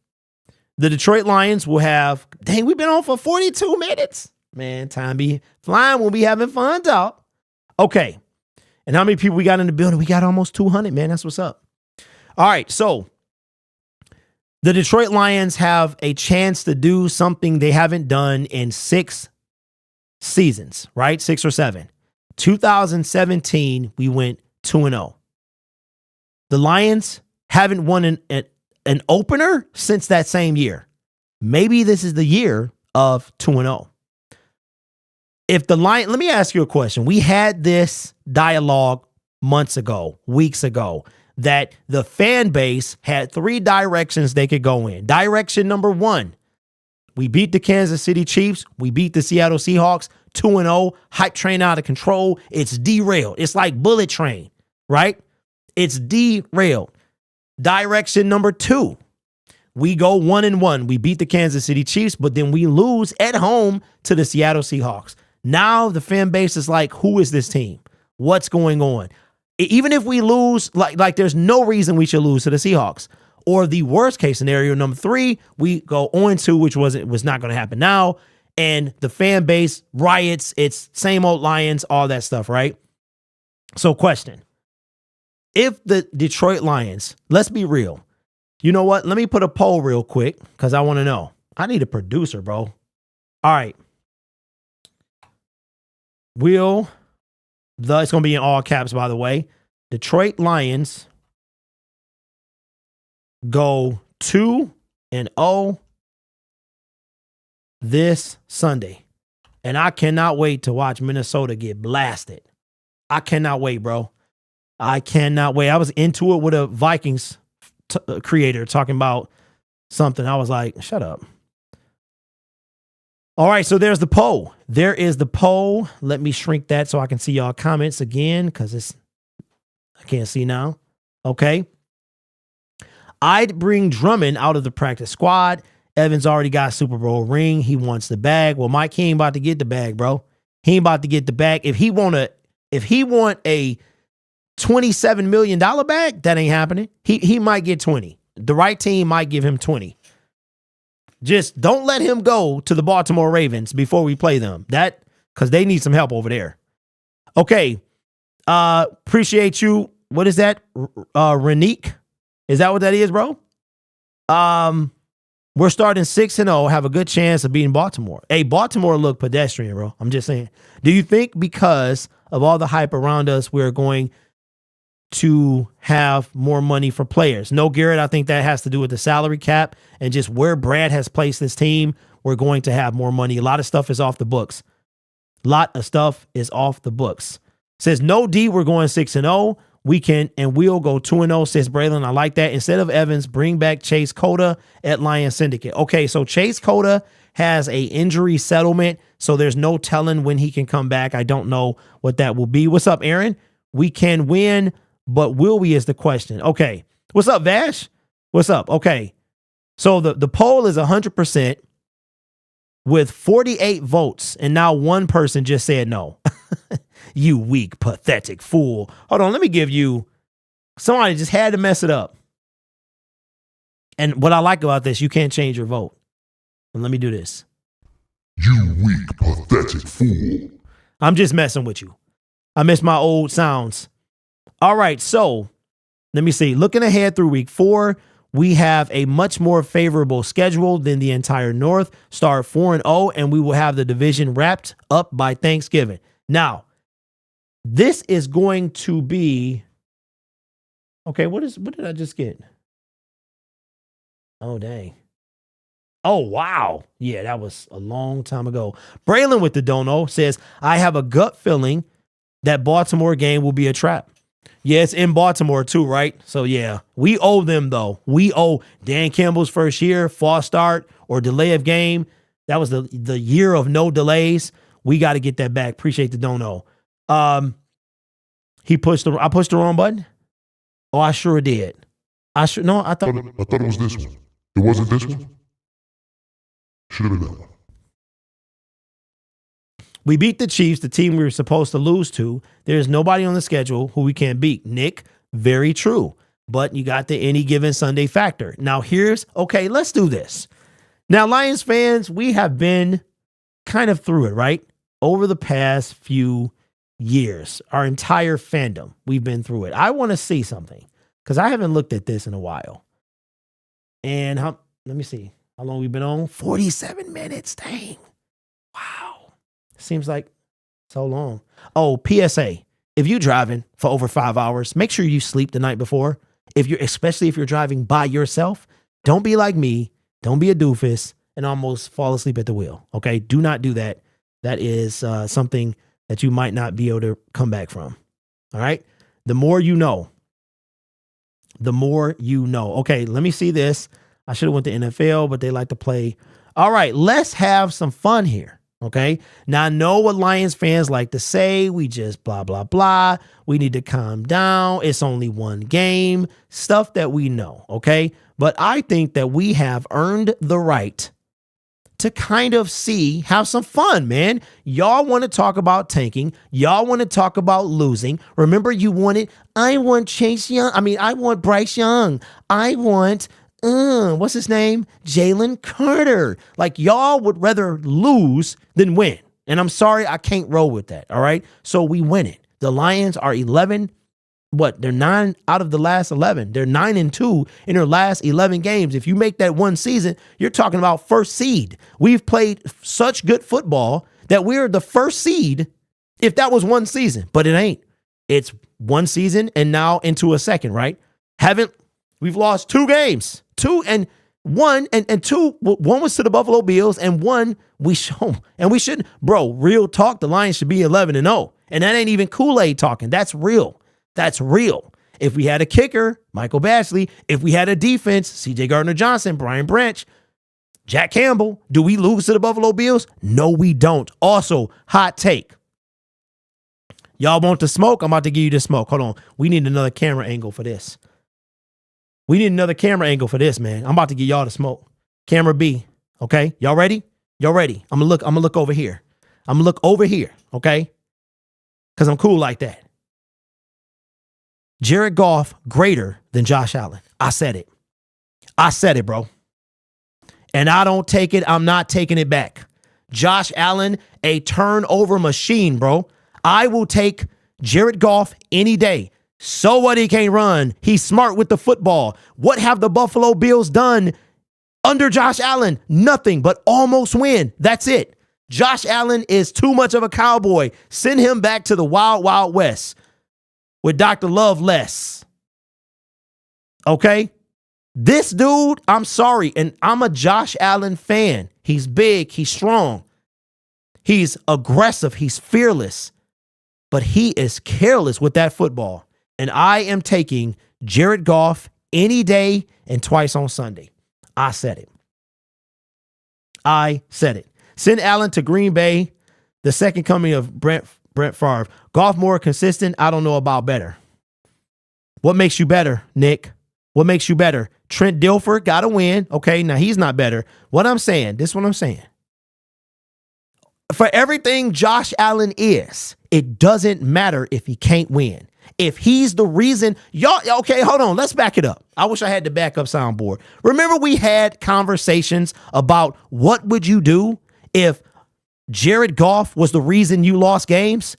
The Detroit Lions will have, dang, we've been on for 42 minutes. Man, time be flying. We'll be having fun, dog. Okay. And how many people we got in the building? We got almost 200, man. That's what's up. All right. So the Detroit Lions have a chance to do something they haven't done in 6 seasons, right? 6 or 7. 2017, we went 2-0. The Lions haven't won an opener since that same year. Maybe this is the year of 2-0. If the Lions, let me ask you a question. We had this dialogue months ago, weeks ago, that the fan base had 3 directions they could go in. Direction number 1, we beat the Kansas City Chiefs. We beat the Seattle Seahawks 2-0. Hype train out of control. It's derailed. It's like bullet train, right? It's derailed. Direction number 2, we go 1-1. We beat the Kansas City Chiefs, but then we lose at home to the Seattle Seahawks. Now the fan base is like, who is this team? What's going on? Even if we lose, like there's no reason we should lose to the Seahawks. Or the worst case scenario, number 3, we go 0-2, which was not going to happen now. And the fan base riots. It's same old Lions, all that stuff, right? So question. If the Detroit Lions, let's be real. You know what? Let me put a poll real quick because I want to know. I need a producer, bro. All right. It's going to be in all caps, by the way. Detroit Lions go 2-0 this Sunday. And I cannot wait to watch Minnesota get blasted. I cannot wait, bro. I cannot wait. I was into it with a Vikings creator talking about something. I was like, shut up. All right, so there's the poll. There is the poll. Let me shrink that so I can see y'all comments again because I can't see now. Okay. I'd bring Drummond out of the practice squad. Evans already got a Super Bowl ring. He wants the bag. Well, Mike, he ain't about to get the bag, bro. He ain't about to get the bag. If he want a $27 million bag, that ain't happening. He might get 20. The right team might give him 20. Just don't let him go to the Baltimore Ravens before we play them. Because they need some help over there. Okay. Appreciate you. What is that? Renique? Is that what that is, bro? We're starting 6-0. Have a good chance of beating Baltimore. Hey, Baltimore look pedestrian, bro. I'm just saying. Do you think because of all the hype around us, we're going to have more money for players? No, Garrett, I think that has to do with the salary cap and just where Brad has placed this team. We're going to have more money. A lot of stuff is off the books. Says no D, we're going 6-0. We can and we'll go 2-0, says Braylon. I like that. Instead of Evans, bring back Chase Cota at Lion Syndicate. Okay, so Chase Cota has a injury settlement, so there's no telling when he can come back. I don't know what that will be. What's up, Aaron? We can win, but will we is the question. Okay. What's up, Vash? What's up? Okay. So the poll is 100% with 48 votes, and now one person just said no. You weak, pathetic fool. Hold on, let me give you, somebody just had to mess it up. And what I like about this, you can't change your vote. And let me do this. You weak, pathetic fool. I'm just messing with you. I miss my old sounds. All right, so let me see. Looking ahead through week 4, we have a much more favorable schedule than the entire North. Start 4-0, and we will have the division wrapped up by Thanksgiving. Now, this is going to be, okay, what did I just get? Oh, dang. Oh, wow. Yeah, that was a long time ago. Braylon with the dono says, I have a gut feeling that Baltimore game will be a trap. Yeah, it's in Baltimore too, right? So, yeah, we owe them, though. We owe Dan Campbell's first year, false start or delay of game. That was the year of no delays. We got to get that back. Appreciate the dono. I pushed the wrong button. Oh, I sure did. I thought it was this one. It wasn't this one? Should have been that one. We beat the Chiefs, the team we were supposed to lose to. There's nobody on the schedule who we can't beat. Nick, very true. But you got the any given Sunday factor. Now okay, let's do this. Now, Lions fans, we have been kind of through it, right? Over the past few years, our entire fandom, we've been through it. I want to see something because I haven't looked at this in a while. And let me see how long we've been on. 47 minutes. Dang. Wow. Seems like so long. Oh, PSA. If you're driving for over 5 hours, make sure you sleep the night before. Especially if you're driving by yourself, don't be like me. Don't be a doofus and almost fall asleep at the wheel. Okay. Do not do that. That is something that you might not be able to come back from. All right. The more you know. Okay, let me see this. I should have went to NFL, but they like to play. All right, let's have some fun here. Okay. Now I know what Lions fans like to say. We just blah, blah, blah. We need to calm down. It's only one game. Stuff that we know. Okay. But I think that we have earned the right to kind of have some fun, man. Y'all want to talk about tanking. Y'all want to talk about losing. Remember, I want Chase Young. I want Bryce Young. I want, what's his name? Jalen Carter. Like, y'all would rather lose than win. And I'm sorry, I can't roll with that. All right. So we win it. The Lions are 11. They're 9 out of the last 11. They're 9-2 in their last 11 games. If you make that one season, you're talking about first seed. We've played such good football that we're the first seed if that was one season, but it ain't. It's one season and now into a second, right? We've lost 2 games, 2 and 1 and 2. One was to the Buffalo Bills and 1 we shouldn't, bro, real talk. The Lions should be 11-0 and that ain't even Kool-Aid talking. That's real. That's real. If we had a kicker, Michael Bashley. If we had a defense, C.J. Gardner-Johnson, Brian Branch, Jack Campbell. Do we lose to the Buffalo Bills? No, we don't. Also, hot take. Y'all want the smoke? I'm about to give you the smoke. Hold on. We need another camera angle for this. We need another camera angle for this, man. I'm about to give y'all the smoke. Camera B. Okay. Y'all ready? Y'all ready? I'm gonna look over here. I'm gonna look over here. Okay. Because I'm cool like that. Jared Goff greater than Josh Allen. I said it. I said it, bro. And I don't take it. I'm not taking it back. Josh Allen, a turnover machine, bro. I will take Jared Goff any day. So what? He can't run. He's smart with the football. What have the Buffalo Bills done under Josh Allen? Nothing but almost win. That's it. Josh Allen is too much of a cowboy. Send him back to the wild, wild west with Dr. Loveless. Okay? This dude, I'm sorry, and I'm a Josh Allen fan. He's big. He's strong. He's aggressive. He's fearless. But he is careless with that football. And I am taking Jared Goff any day and twice on Sunday. I said it. I said it. Send Allen to Green Bay, the second coming of Brent Favre. Goff more consistent. I don't know about better. What makes you better, Nick? What makes you better? Trent Dilfer got to win. Okay, now he's not better. What I'm saying, this is what I'm saying. For everything Josh Allen is, it doesn't matter if he can't win. If he's the reason, y'all, okay, hold on, let's back it up. I wish I had the backup soundboard. Remember we had conversations about what would you do if Jared Goff was the reason you lost games?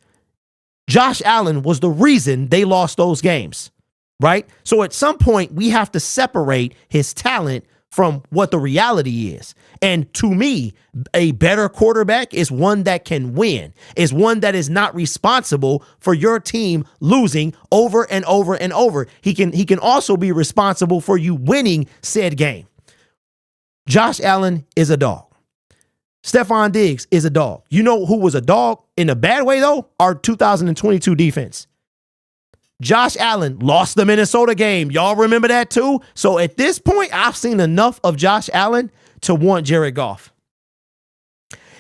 Josh Allen was the reason they lost those games, right? So at some point, we have to separate his talent from what the reality is. And to me, a better quarterback is one that can win, is one that is not responsible for your team losing over and over and over. He can also be responsible for you winning said game. Josh Allen is a dog. Stephon Diggs is a dog. You know who was a dog in a bad way, though? Our 2022 defense. Josh Allen lost the Minnesota game. Y'all remember that too? So at this point, I've seen enough of Josh Allen to want Jared Goff.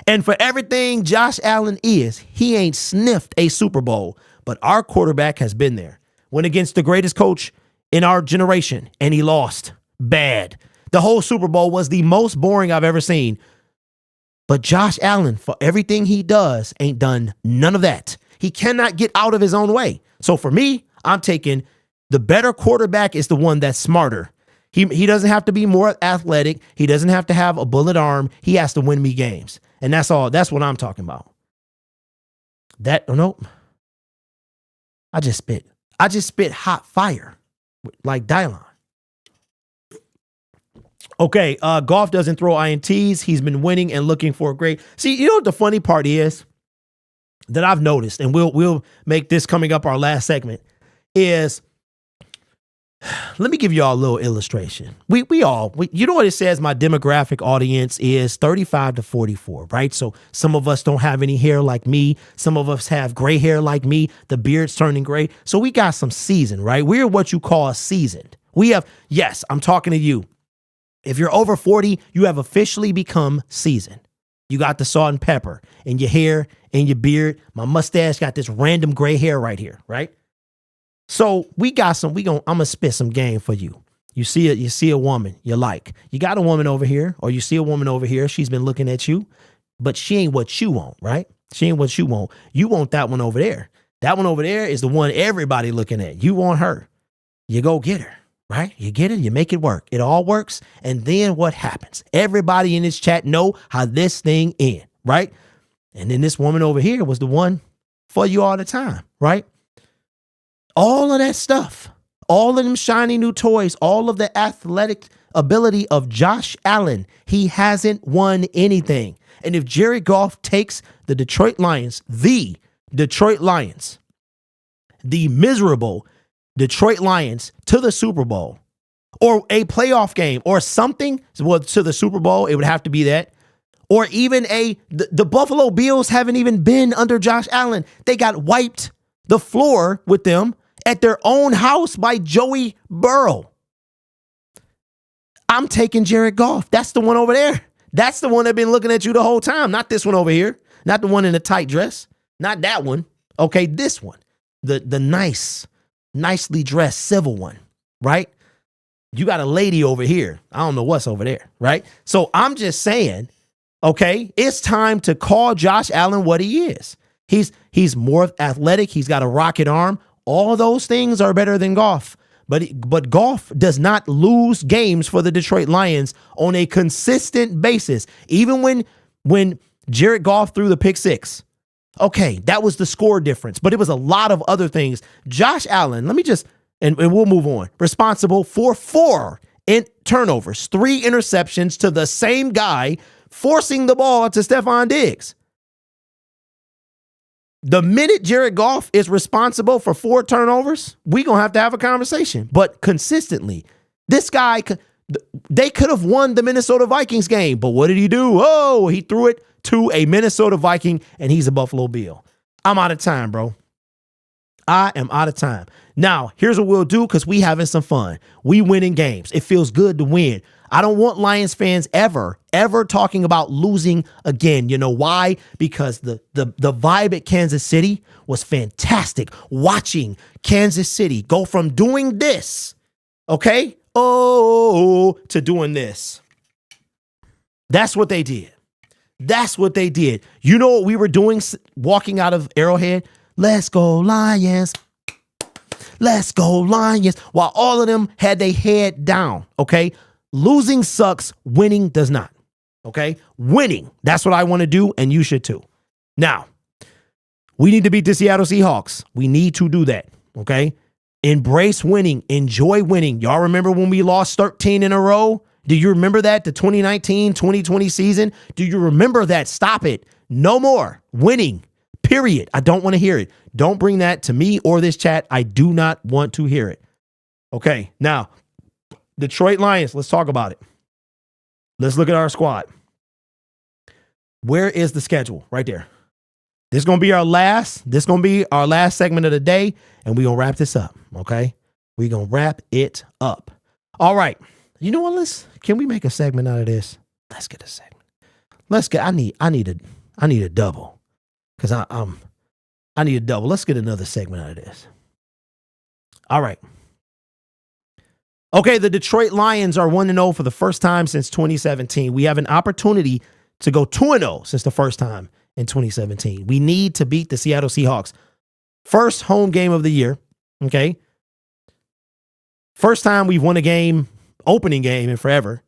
And for everything Josh Allen is, he ain't sniffed a Super Bowl, but our quarterback has been there. Went against the greatest coach in our generation, and he lost bad. The whole Super Bowl was the most boring I've ever seen. But Josh Allen, for everything he does, ain't done none of that. He cannot get out of his own way. So for me, I'm taking the better quarterback is the one that's smarter. He doesn't have to be more athletic. He doesn't have to have a bullet arm. He has to win me games. And that's all. That's what I'm talking about. Nope. I just spit hot fire like Dylon. Okay, Goff doesn't throw INTs. He's been winning and looking for a great. See, you know what the funny part is that I've noticed, and we'll make this coming up our last segment, is let me give you all a little illustration. We you know what it says my demographic audience is 35 to 44, right? So some of us don't have any hair like me. Some of us have gray hair like me. The beard's turning gray. So we got some seasoned, right? We're what you call seasoned. We have, yes, I'm talking to you. If you're over 40, you have officially become seasoned. You got the salt and pepper in your hair, in your beard. My mustache got this random gray hair right here, right? So we got I'm gonna spit some game for you. You see a woman you like. You got a woman over here, or you see a woman over here. She's been looking at you, but she ain't what you want, right? She ain't what you want. You want that one over there. That one over there is the one everybody looking at. You want her. You go get her. Right? You get it, you make it work. It all works. And then what happens? Everybody in this chat know how this thing ends, right? And then this woman over here was the one for you all the time, right? All of that stuff, all of them shiny new toys, all of the athletic ability of Josh Allen, he hasn't won anything. And if Jared Goff takes the Detroit Lions, the miserable Detroit Lions to the Super Bowl or a playoff game or something, well, to the Super Bowl, it would have to be that. Or even the Buffalo Bills haven't even been under Josh Allen. They got wiped the floor with them at their own house by Joey Burrow. I'm taking Jared Goff. That's the one over there. That's the one that's been looking at you the whole time. Not this one over here. Not the one in the tight dress. Not that one. Okay, this one. The nicely dressed civil one, right? You got a lady over here. I don't know what's over there, right? So I'm just saying, okay, it's time to call Josh Allen what he is. He's more athletic. He's got a rocket arm. All those things are better than Goff. But Goff does not lose games for the Detroit Lions on a consistent basis. Even when Jared Goff threw the pick six, okay, that was the score difference. But it was a lot of other things. Josh Allen, let me just, and we'll move on, responsible for 4 turnovers, 3 interceptions to the same guy, forcing the ball to Stephon Diggs. The minute Jared Goff is responsible for 4 turnovers, we're going to have a conversation. But consistently, this guy, they could have won the Minnesota Vikings game. But what did he do? Oh, he threw it to a Minnesota Viking, and he's a Buffalo Bill. I'm out of time, bro. I am out of time. Now, here's what we'll do because we having some fun. We winning games. It feels good to win. I don't want Lions fans ever talking about losing again. You know why? Because the vibe at Kansas City was fantastic. Watching Kansas City go from doing this, okay, to doing this. That's what they did. That's what they did. You know what we were doing walking out of Arrowhead? Let's go Lions. Let's go Lions. While all of them had their head down, okay? Losing sucks, winning does not. Okay? Winning. That's what I want to do, and you should too. Now, we need to beat the Seattle Seahawks. We need to do that. Okay? Embrace winning. Enjoy winning. Y'all remember when we lost 13 in a row? Do you remember that? The 2019-2020 season? Do you remember that? Stop it. No more. Winning. Period. I don't want to hear it. Don't bring that to me or this chat. I do not want to hear it. Okay. Now, Detroit Lions, let's talk about it. Let's look at our squad. Where is the schedule? Right there. This is going to be our last segment of the day, and we're going to wrap this up, okay? We're going to wrap it up. All right. You know what? Can we make a segment out of this? Let's get a segment. I need a double. Cuz I need a double. Let's get another segment out of this. All right. Okay, the Detroit Lions are 1-0 for the first time since 2017. We have an opportunity to go 2-0 since the first time in 2017. We need to beat the Seattle Seahawks. First home game of the year, okay? First time we've won a game, opening game in forever.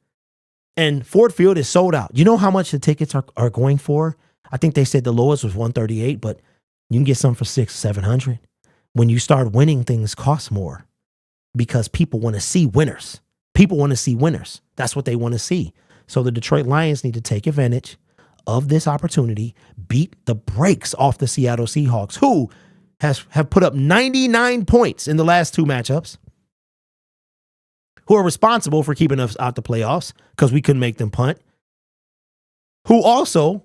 And Ford Field is sold out. You know how much the tickets are going for? I think they said the lowest was $138, but you can get some for $600-$700. When you start winning, things cost more. Because people want to see winners. People want to see winners. That's what they want to see. So the Detroit Lions need to take advantage of this opportunity, beat the brakes off the Seattle Seahawks, who have put up 99 points in the last 2 matchups, who are responsible for keeping us out the playoffs because we couldn't make them punt, who also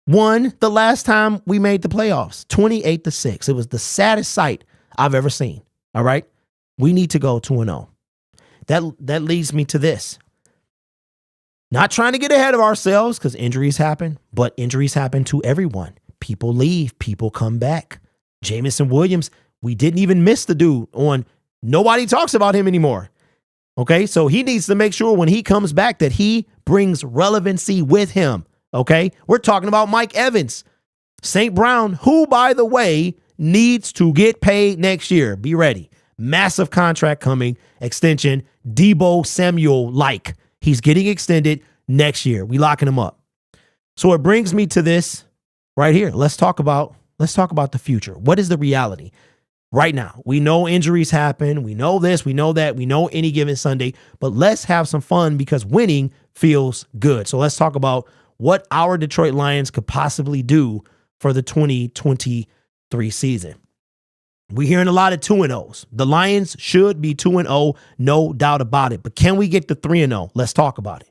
won the last time we made the playoffs, 28-6. It was the saddest sight I've ever seen. All right. We need to go 2-0. That leads me to this. Not trying to get ahead of ourselves because injuries happen, but injuries happen to everyone. People leave. People come back. Jamison Williams, we didn't even miss the dude on. Nobody talks about him anymore. Okay, so he needs to make sure when he comes back that he brings relevancy with him. Okay, we're talking about Mike Evans. St. Brown, who, by the way, needs to get paid next year. Be ready. Massive contract coming, extension, Debo Samuel-like. He's getting extended next year. We locking him up. So it brings me to this right here. Let's talk about the future. What is the reality right now? We know injuries happen. We know this. We know that. We know any given Sunday. But let's have some fun because winning feels good. So let's talk about what our Detroit Lions could possibly do for the 2023 season. We're hearing a lot of 2-0s. The Lions should be 2-0, no doubt about it. But can we get to 3-0? Let's talk about it.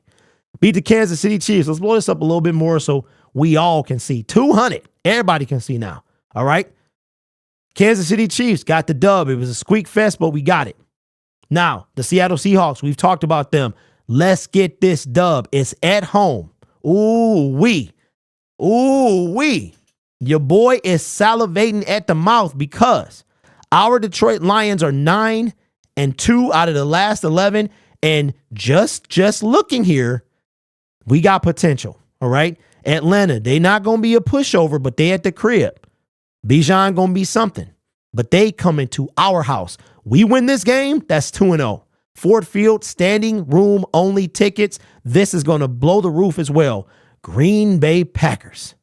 Beat the Kansas City Chiefs. Let's blow this up a little bit more so we all can see. 200. Everybody can see now. All right? Kansas City Chiefs got the dub. It was a squeak fest, but we got it. Now, the Seattle Seahawks, we've talked about them. Let's get this dub. It's at home. Ooh-wee. Ooh-wee. Your boy is salivating at the mouth because our Detroit Lions are 9-2 out of the last 11. And just looking here, we got potential, all right? Atlanta, they not going to be a pushover, but they at the crib. Bijan going to be something, but they coming to our house. We win this game, that's 2-0. Ford Field, standing room only tickets. This is going to blow the roof as well. Green Bay Packers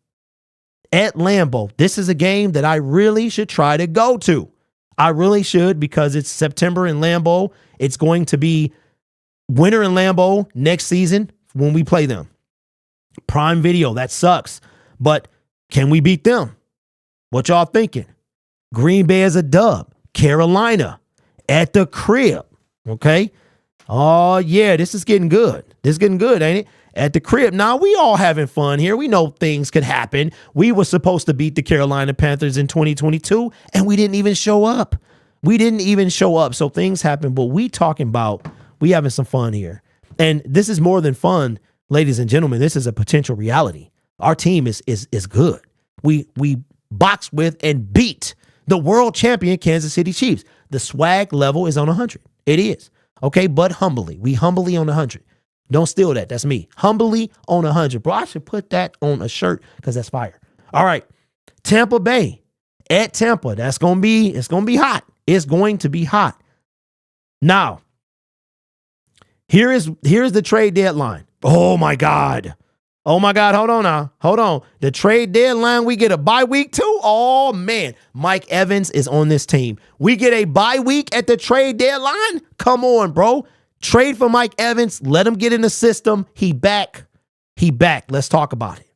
at Lambeau. This is a game that I really should try to go to. I really should because it's September in Lambeau. It's going to be winter in Lambeau next season when we play them. Prime Video, that sucks. But can we beat them? What y'all thinking? Green Bay is a dub. Carolina at the crib. Okay. Oh, yeah, this is getting good. This is getting good, ain't it? At the crib. Now, we all having fun here. We know things could happen. We were supposed to beat the Carolina Panthers in 2022, and we didn't even show up. We didn't even show up. So things happen, but we talking about we having some fun here. And this is more than fun, ladies and gentlemen. This is a potential reality. Our team is good. We boxed with and beat the world champion Kansas City Chiefs. The swag level is on 100. It is. Okay, but humbly. We humbly on 100. Don't steal that. That's me. Humbly on 100. Bro, I should put that on a shirt because that's fire. All right. Tampa Bay at Tampa. It's going to be hot. It's going to be hot. Now, here's the trade deadline. Oh my God. Oh my God. Hold on now. Hold on. The trade deadline, we get a bye week too. Oh man. Mike Evans is on this team. We get a bye week at the trade deadline. Come on, bro. Trade for Mike Evans. Let him get in the system. He back. Let's talk about it.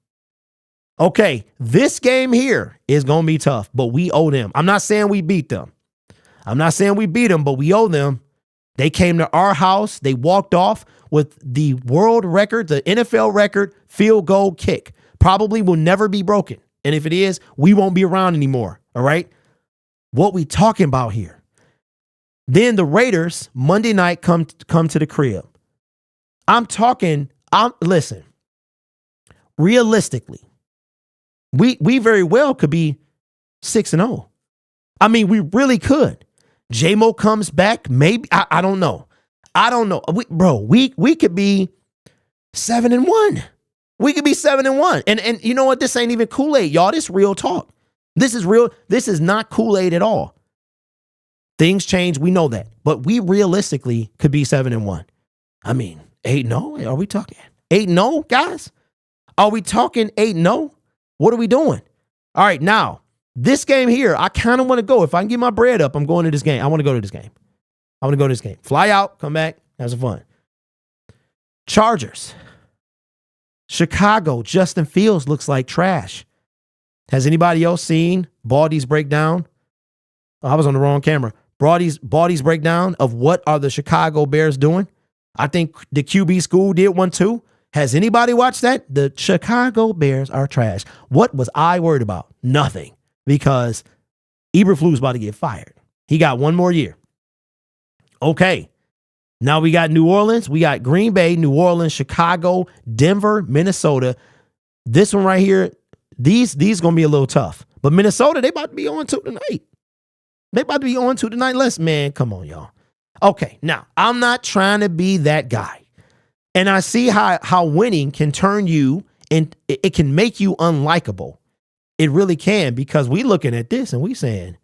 Okay. This game here is going to be tough, but we owe them. I'm not saying we beat them. But we owe them. They came to our house. They walked off with the world record, the NFL record field goal kick. Probably will never be broken. And if it is, we won't be around anymore. All right. What we talking about here? Then the Raiders Monday night come to the crib. Listen, realistically, we very well could be 6-0. I mean, we really could. JAMO comes back. Maybe. I don't know. We could be 7-1. We could be 7-1. And you know what? This ain't even Kool-Aid, y'all. This real talk. This is real. This is not Kool-Aid at all. Things change. We know that. But we realistically could be 7-1. I mean, 8-0? Are we talking 8-0, guys? Are we talking 8-0? What are we doing? All right, now, this game here, I kind of want to go. If I can get my bread up, I'm going to this game. I want to go to this game. Fly out, come back, have some fun. Chargers. Chicago, Justin Fields looks like trash. Has anybody else seen Baldy's breakdown? Oh, I was on the wrong camera. Baldy's breakdown of what are the Chicago Bears doing? I think the QB school did one too. Has anybody watched that? The Chicago Bears are trash. What was I worried about? Nothing. Because Eberflus about to get fired. He got one more year. Okay. Now we got New Orleans. We got Green Bay, New Orleans, Chicago, Denver, Minnesota. This one right here, these going to be a little tough. But Minnesota, they about to be on to tonight. Let's, man, come on, y'all. Okay, now, I'm not trying to be that guy. And I see how winning can turn you, and it can make you unlikable. It really can, because we looking at this and we saying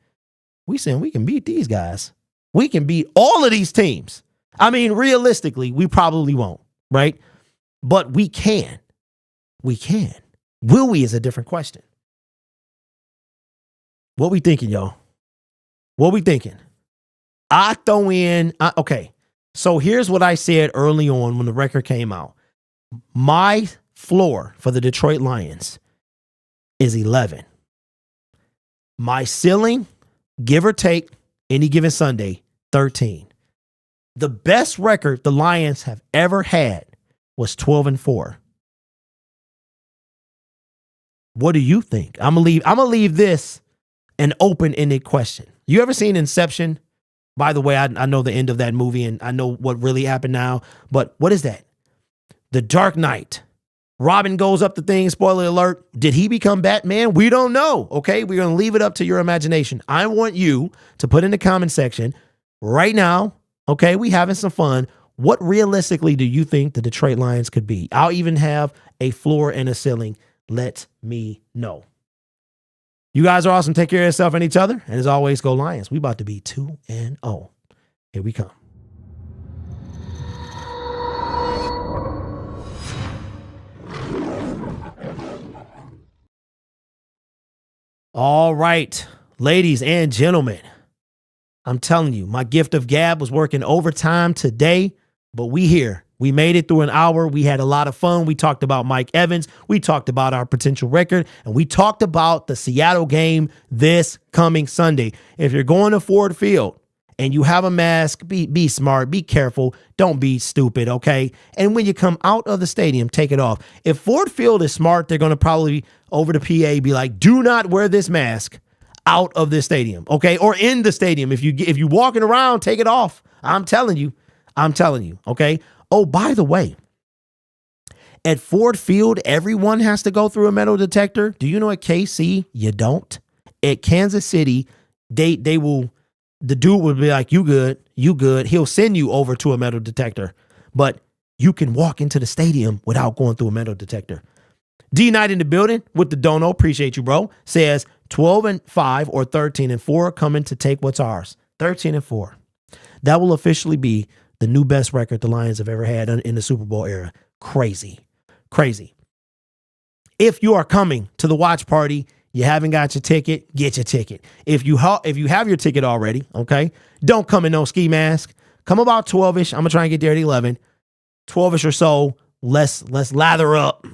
we can beat these guys. We can beat all of these teams. I mean, realistically, we probably won't, right? But we can. We can. Will we is a different question. What we thinking, y'all? What we thinking? I throw in, okay. So here's what I said early on when the record came out. My floor for the Detroit Lions is 11. My ceiling, give or take, any given Sunday, 13. The best record the Lions have ever had was 12-4. What do you think? I'm gonna leave this an open-ended question. You ever seen Inception? By the way, I know the end of that movie and I know what really happened now, but what is that? The Dark Knight. Robin goes up the thing, spoiler alert. Did he become Batman? We don't know, okay? We're going to leave it up to your imagination. I want you to put in the comment section right now, okay? We having some fun. What realistically do you think the Detroit Lions could be? I'll even have a floor and a ceiling. Let me know. You guys are awesome. Take care of yourself and each other. And as always, go Lions. We about to be 2-0. Here we come. All right, ladies and gentlemen, I'm telling you, my gift of gab was working overtime today, but we here. We made it through an hour. We had a lot of fun. We talked about Mike Evans. We talked about our potential record, and we talked about the Seattle game this coming Sunday. If you're going to Ford Field and you have a mask, be smart, be careful. Don't be stupid, okay? And when you come out of the stadium, take it off. If Ford Field is smart, they're going to probably over the PA be like, do not wear this mask out of this stadium, okay? Or in the stadium. If you walking around, take it off. I'm telling you, okay? Oh, by the way, at Ford Field, everyone has to go through a metal detector. Do you know at KC, you don't? At Kansas City, the dude will be like, you good. He'll send you over to a metal detector, but you can walk into the stadium without going through a metal detector. D Knight in the building with the dono, appreciate you, bro, says 12-5 or 13-4 coming to take what's ours. 13-4. That will officially be the new best record the Lions have ever had in the Super Bowl era. Crazy. If you are coming to the watch party, you haven't got your ticket, get your ticket. If you have your ticket already, okay, don't come in no ski mask. Come about 12-ish. I'm going to try and get there at 11. 12-ish or so. Let's lather up,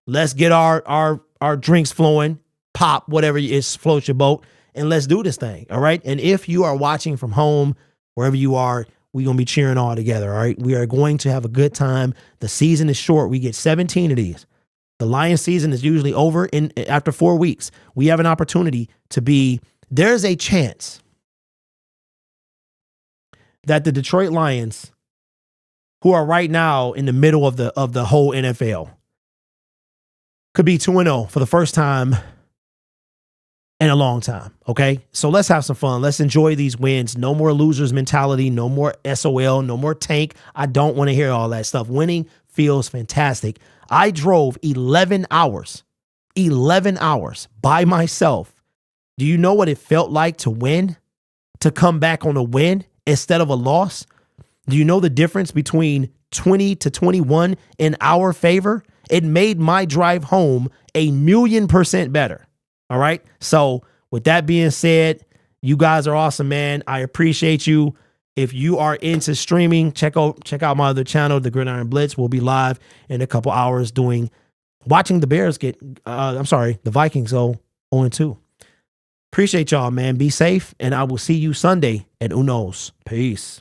Let's get our drinks flowing, pop, whatever it is, float your boat, and let's do this thing, all right? And if you are watching from home, wherever you are, we're going to be cheering all together, all right? We are going to have a good time. The season is short. We get 17 of these. The Lions season is usually over after 4 weeks. We have an opportunity there's a chance that the Detroit Lions, who are right now in the middle of the whole NFL, could be 2-0 for the first time in a long time, okay? So let's have some fun. Let's enjoy these wins. No more losers mentality. No more SOL. No more tank. I don't want to hear all that stuff. Winning feels fantastic. I drove 11 hours by myself. Do you know what it felt like to win? To come back on a win instead of a loss? Do you know the difference between 20-21 in our favor? It made my drive home 1,000,000% better. All right. So with that being said, you guys are awesome, man. I appreciate you. If you are into streaming, check out my other channel, The Gridiron Blitz. We'll be live in a couple hours watching the Bears the Vikings go 0-2. Appreciate y'all, man. Be safe, and I will see you Sunday at Uno's. Peace.